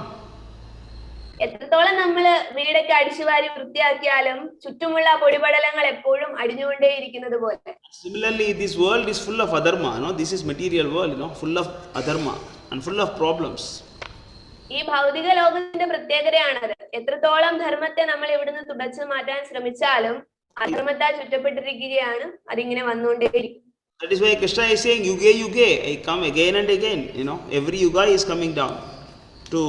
എത്രത്തോളം നമ്മൾ വീടൊക്കെ അടിച്ചുവാരി വൃത്തിയാക്കിയാലും ചുറ്റുമുള്ള പൊടിപടലങ്ങൾ എപ്പോഴും അടിഞ്ഞുകൊണ്ടേയിരിക്കുന്നത് പോലെ. Similarly, this world is full of adharma. This is material world. Full of adharma and full of problems. ഈ ഭൗതിക ലോകത്തിന്റെ പ്രത്യേകതയാണത്. എത്രത്തോളം ധർമ്മത്തെ നമ്മൾ ഇവിടുന്ന് തുടച്ചു മാറ്റാൻ ശ്രമിച്ചാലും അധർമ്മത്താൽ ചുറ്റപ്പെട്ടിരിക്കുകയാണ്. അതിങ്ങനെ വന്നുകൊണ്ടേയിരിക്കും. That is why Krishna is saying, Yuge Yuge, I come again and again. Every yuga is coming down to.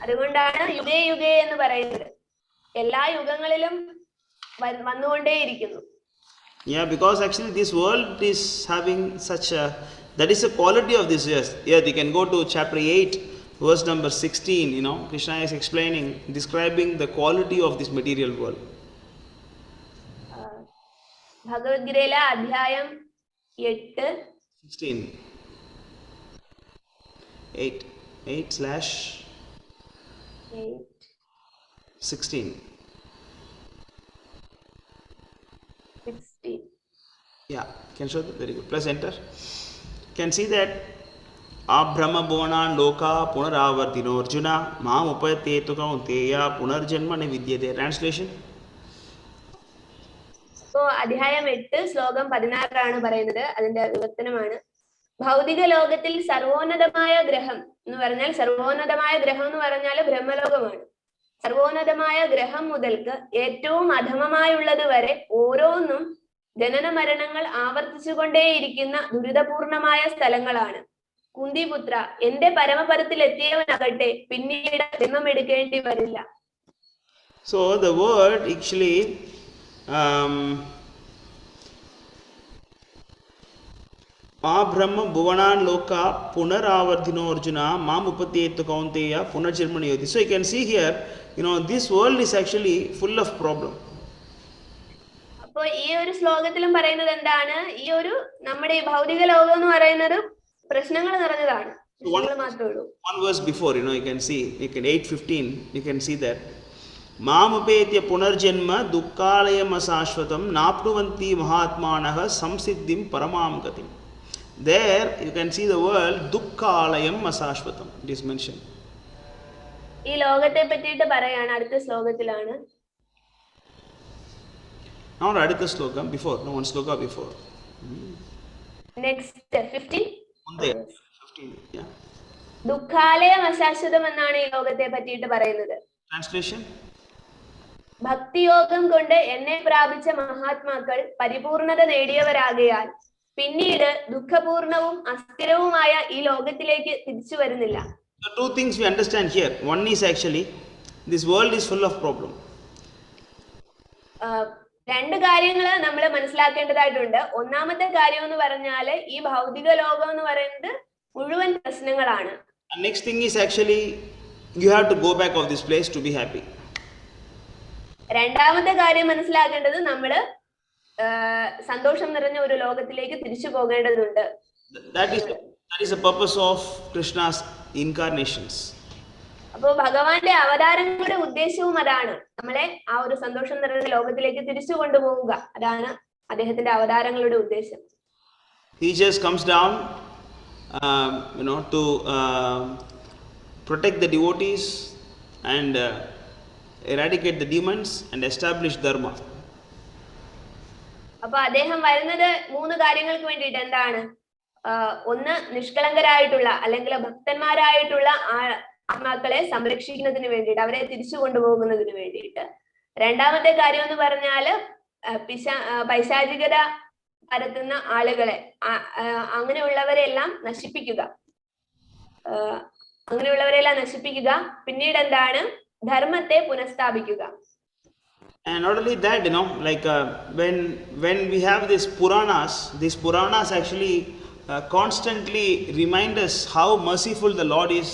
അതുകൊണ്ടാണ് യുഗേ യുഗേ എന്ന് പറയുന്നത്. എല്ലാ യുഗങ്ങളിലും വന്നുകൊണ്ടേയിരിക്കുന്നു. Yeah, because actually this world is having such a, that is the quality of this earth. Yeah, you can go to chapter 8, verse number 16. Krishna is explaining, describing the quality of this material world. ഭഗവത്ഗീതയിലെ അധ്യായം 8 16 8/8/16 16. Yeah, can show that. Very good. Plus enter. Can see that Brahma Bhuvanan Loka Punaravartino Arjuna Mam Upayatetu Kaunteya Punarjanmane Vidyate. Translation. So അധ്യായം 8 ശ്ലോകം 16 ആണ് പറയുന്നത്. അതിന്റെ വിവർത്തനമാണ്. ഭൗതിക ലോകത്തിൽ സർവോന്നതമായ ഗ്രഹം എന്ന് പറഞ്ഞാൽ ബ്രഹ്മലോകമാണ്. സർവോന്നതമായ ഗ്രഹം മുതൽക്ക് ഏറ്റവും അധമമായുള്ളത് വരെ ഓരോന്നും ജനന മരണങ്ങൾ ആവർത്തിച്ചുകൊണ്ടേയിരിക്കുന്ന ദുരിതപൂർണമായ സ്ഥലങ്ങളാണ്. കുന്തിപുത്ര, എന്റെ പരമപദത്തിൽ എത്തിയവനാകട്ടെ പിന്നീട് ജന്മമെടുക്കേണ്ടി വരില്ല. So the word actually Brahma Bhuvanan Loka Punaravartino Arjuna Mam Upayatetu Kaunteya Punarjanmane Vidyate. So you can see here, this world is actually full of problem. അപ്പോൾ ഈ ഒരു ശ്ലോകത്തിലും പറയുന്നത് എന്താണ്? ഈ ഒരു നമ്മുടെ ഈ ഭൗതിക ലോകം എന്ന് പറയുന്നത് പ്രശ്നങ്ങൾ നിറഞ്ഞതാണ്. മാത്രമേ ഉള്ളൂ. One verse before, you can see, 8:15, you can see that Mamapetya Punarjanma Dukkalayam Asashvatam Napnuvanti Mahatmanaha Samsiddhim Paramam Gatim. There you can see the word Dukkalayam Asashvatam. It is mentioned. ഈ ലോകത്തെ പറ്റിയിട്ട് പറയാണ് അടുത്ത ശ്ലോകത്തിലാണ്. Not Aditya Sloka, before, no, one Sloka before. Next, 15. 15, yeah. ദുഃഖാലയം അശാശ്വതം എന്നാണ് ഈ ലോകത്തെ പറ്റിയിട്ട് പറയുന്നത്. Translation? ഭക്തിയോഗം കൊണ്ട് എന്നെ പ്രാപിച്ച മഹാത്മാക്കൾ പരിപൂർണത നേടിയവരാകയാൽ പിന്നീട് ദുഃഖപൂർണവും അസ്ഥിരവുമായ ഈ ലോകത്തിലേക്ക് തിരിച്ചു വരുന്നില്ല. The two things we understand here. One is actually, this world is full of problem. രണ്ട് കാര്യങ്ങൾ നമ്മൾ മനസ്സിലാക്കേണ്ടതായിട്ടുണ്ട്. ഒന്നാമത്തെ കാര്യം എന്ന് പറഞ്ഞാൽ ഈ ഭൗതിക ലോകം എന്ന് പറയുന്നത് മുഴുവൻ പ്രശ്നങ്ങളാണ്. Next thing is actually, you have to go back of this place to be happy. രണ്ടാമത്തെ കാര്യം മനസ്സിലാക്കേണ്ടത് നമ്മൾ സന്തോഷം നിറഞ്ഞ ഒരു ലോകത്തിലേക്ക് തിരിച്ചു പോകേണ്ടതുണ്ട്. That is the purpose of Krishna's incarnations. അപ്പോൾ ഭഗവാന്റെ അവതാരങ്ങളുടെ ഉദ്ദേശവും അതാണ്, നമ്മളെ ആ ഒരു സന്തോഷം നിറഞ്ഞ ലോകത്തിലേക്ക് തിരിച്ചു കൊണ്ടുപോവുക. അതാണ് അദ്ദേഹത്തിന്റെ അവതാരങ്ങളുടെ ഉദ്ദേശം. He just comes down to protect the devotees and eradicate the demons and establish dharma. അപ്പൊ അദ്ദേഹം വരുന്നത് മൂന്ന് കാര്യങ്ങൾക്ക് വേണ്ടിയിട്ട്. എന്താണ്? ഒന്ന്, നിഷ്കളങ്കരായിട്ടുള്ള അല്ലെങ്കിൽ ഭക്തന്മാരായിട്ടുള്ള ആത്മാക്കളെ സംരക്ഷിക്കുന്നതിന് വേണ്ടിയിട്ട്, അവരെ തിരിച്ചു കൊണ്ടുപോകുന്നതിന് വേണ്ടിയിട്ട്. രണ്ടാമത്തെ കാര്യം എന്ന് പറഞ്ഞാല് പൈശാചികത പരത്തുന്ന ആളുകളെ, അങ്ങനെയുള്ളവരെല്ലാം നശിപ്പിക്കുക. പിന്നീട് എന്താണ്? ധർമ്മത്തെ പുനഃസ്ഥാപിക്കുക. And not only that, when we have these Puranas actually constantly remind us how merciful the Lord is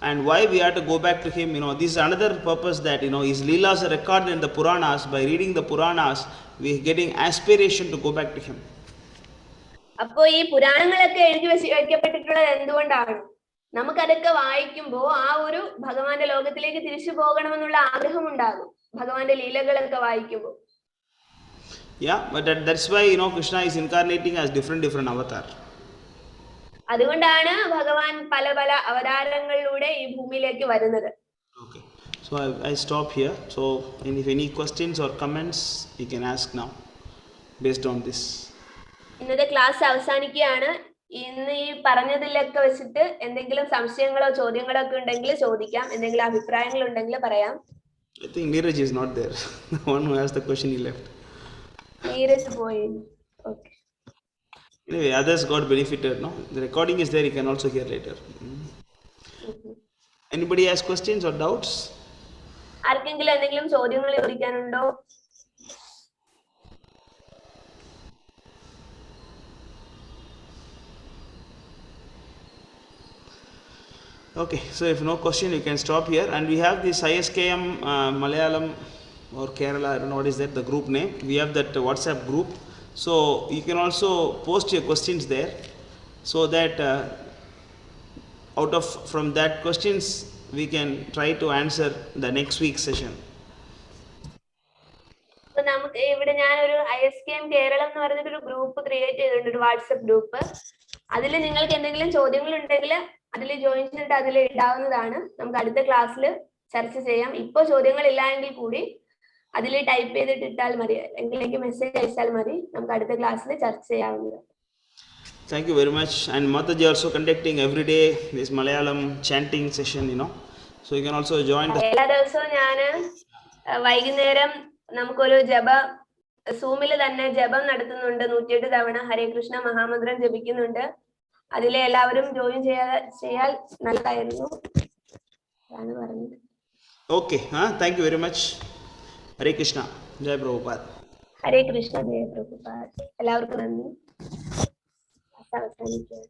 and why we have to go back to Him. This is another purpose, that His Leelas are recorded in the Puranas. By reading the Puranas, we are getting aspiration to go back to Him. അപ്പോ ഈ പുരാണങ്ങളൊക്കെ എഴുതി വെക്കപ്പെട്ടിട്ടുള്ളത് എന്തുകൊണ്ടാണ്? നമുക്കതൊക്കെ വായിക്കുമ്പോൾ ആ ഒരു ഭഗവാന്റെ ലോകത്തിലേക്ക് തിരിച്ചു പോകണമെന്നുള്ള ആഗ്രഹം ഉണ്ടാകും, ഭഗവാന്റെ ലീലകളൊക്കെ വായിക്കുമ്പോൾ. Yeah, but that's why Krishna is incarnating as different avatar. അതുകൊണ്ടാണ് ഭഗവാൻ പല പല അവതാരങ്ങളിലൂടെ ഈ ഭൂമിയിലേക്ക് വരുന്നത്. Okay, so So I stop here. So and if any questions or comments, you can ask now based on this. ഇന്നത്തെ ക്ലാസ് അവസാനിക്കുകയാണ്. ഇന്ന് ഈ പറഞ്ഞതിലൊക്കെ വെച്ചിട്ട് എന്തെങ്കിലും സംശയങ്ങളോ ചോദ്യങ്ങളോ ഒക്കെ ഉണ്ടെങ്കിൽ ചോദിക്കാം. എന്തെങ്കിലും അഭിപ്രായങ്ങൾ ഉണ്ടെങ്കിൽ പറയാം. I think Neeraj is not there. The one who asked the question, he left. Neeraj പോയി. Okay. Anyway, others got benefited, no? The recording is there, you can also hear later. Anybody has questions or doubts? ആർക്കെങ്കിലും എന്തെങ്കിലും ചോദ്യങ്ങൾ ചോദിക്കാനുണ്ടോ? Okay, so if no question, you can stop here. And we have this ISKM Malayalam or Kerala, I don't know what is that, the group name. We have that WhatsApp group. So you can also post your questions there, so that from that questions, we can try to answer the next week's session. നമുക്ക് ഇവിടെ ഞാനൊരു ISKM Keralam എന്ന് പറഞ്ഞിട്ടൊരു group create ചെയ്തിട്ടുണ്ട്, ഒരു WhatsApp group. അതിൽ നിങ്ങൾക്ക് എന്തെങ്കിലും ചോദ്യങ്ങൾ ഉണ്ടെങ്കിൽ അതിൽ ജോയിൻ ചെയ്തിട്ട് അതിൽ ഇടാവുന്നതാണ്. നമുക്ക് അടുത്ത ക്ലാസ്സിൽ ചർച്ച ചെയ്യാം. ഇപ്പൊ ചോദ്യങ്ങൾ ഇല്ല എങ്കിൽ കൂടി അതിൽ ടൈപ്പ് ചെയ്തിട്ട് ഇട്ടാൽ മതി, എങ്കിലേക്ക് മെസ്സേജ് അയച്ചാൽ മതി. നമുക്ക് അടുത്ത ക്ലാസ്സിൽ ചർച്ച ചെയ്യാവുന്നതാണ്. Thank you very much. And Mataji also conducting every day this Malayalam chanting session, you know. So you can also join the... എല്ലാ ദിവസവും ഞാൻ വൈകുന്നേരം നമുക്കൊരു സൂമിൽ തന്നെ ജപം നടത്തുന്നുണ്ട്. 108 തവണ ഹരേ കൃഷ്ണ മഹാമന്ത്രം ജപിക്കുന്നുണ്ട്. അതിലെ എല്ലാവരും ജോയിൻ ചെയ്യാൽ നല്ലതായിരുന്നു ആണ് പറഞ്ഞത്. Okay, thank you very much. Hare Krishna. Jai Prabhupada. ഹരേ കൃഷ്ണ ജയ പ്രഭുപാദ്. എല്ലാവർക്കും നന്ദി. അവസാനിക്കുകയാണ്.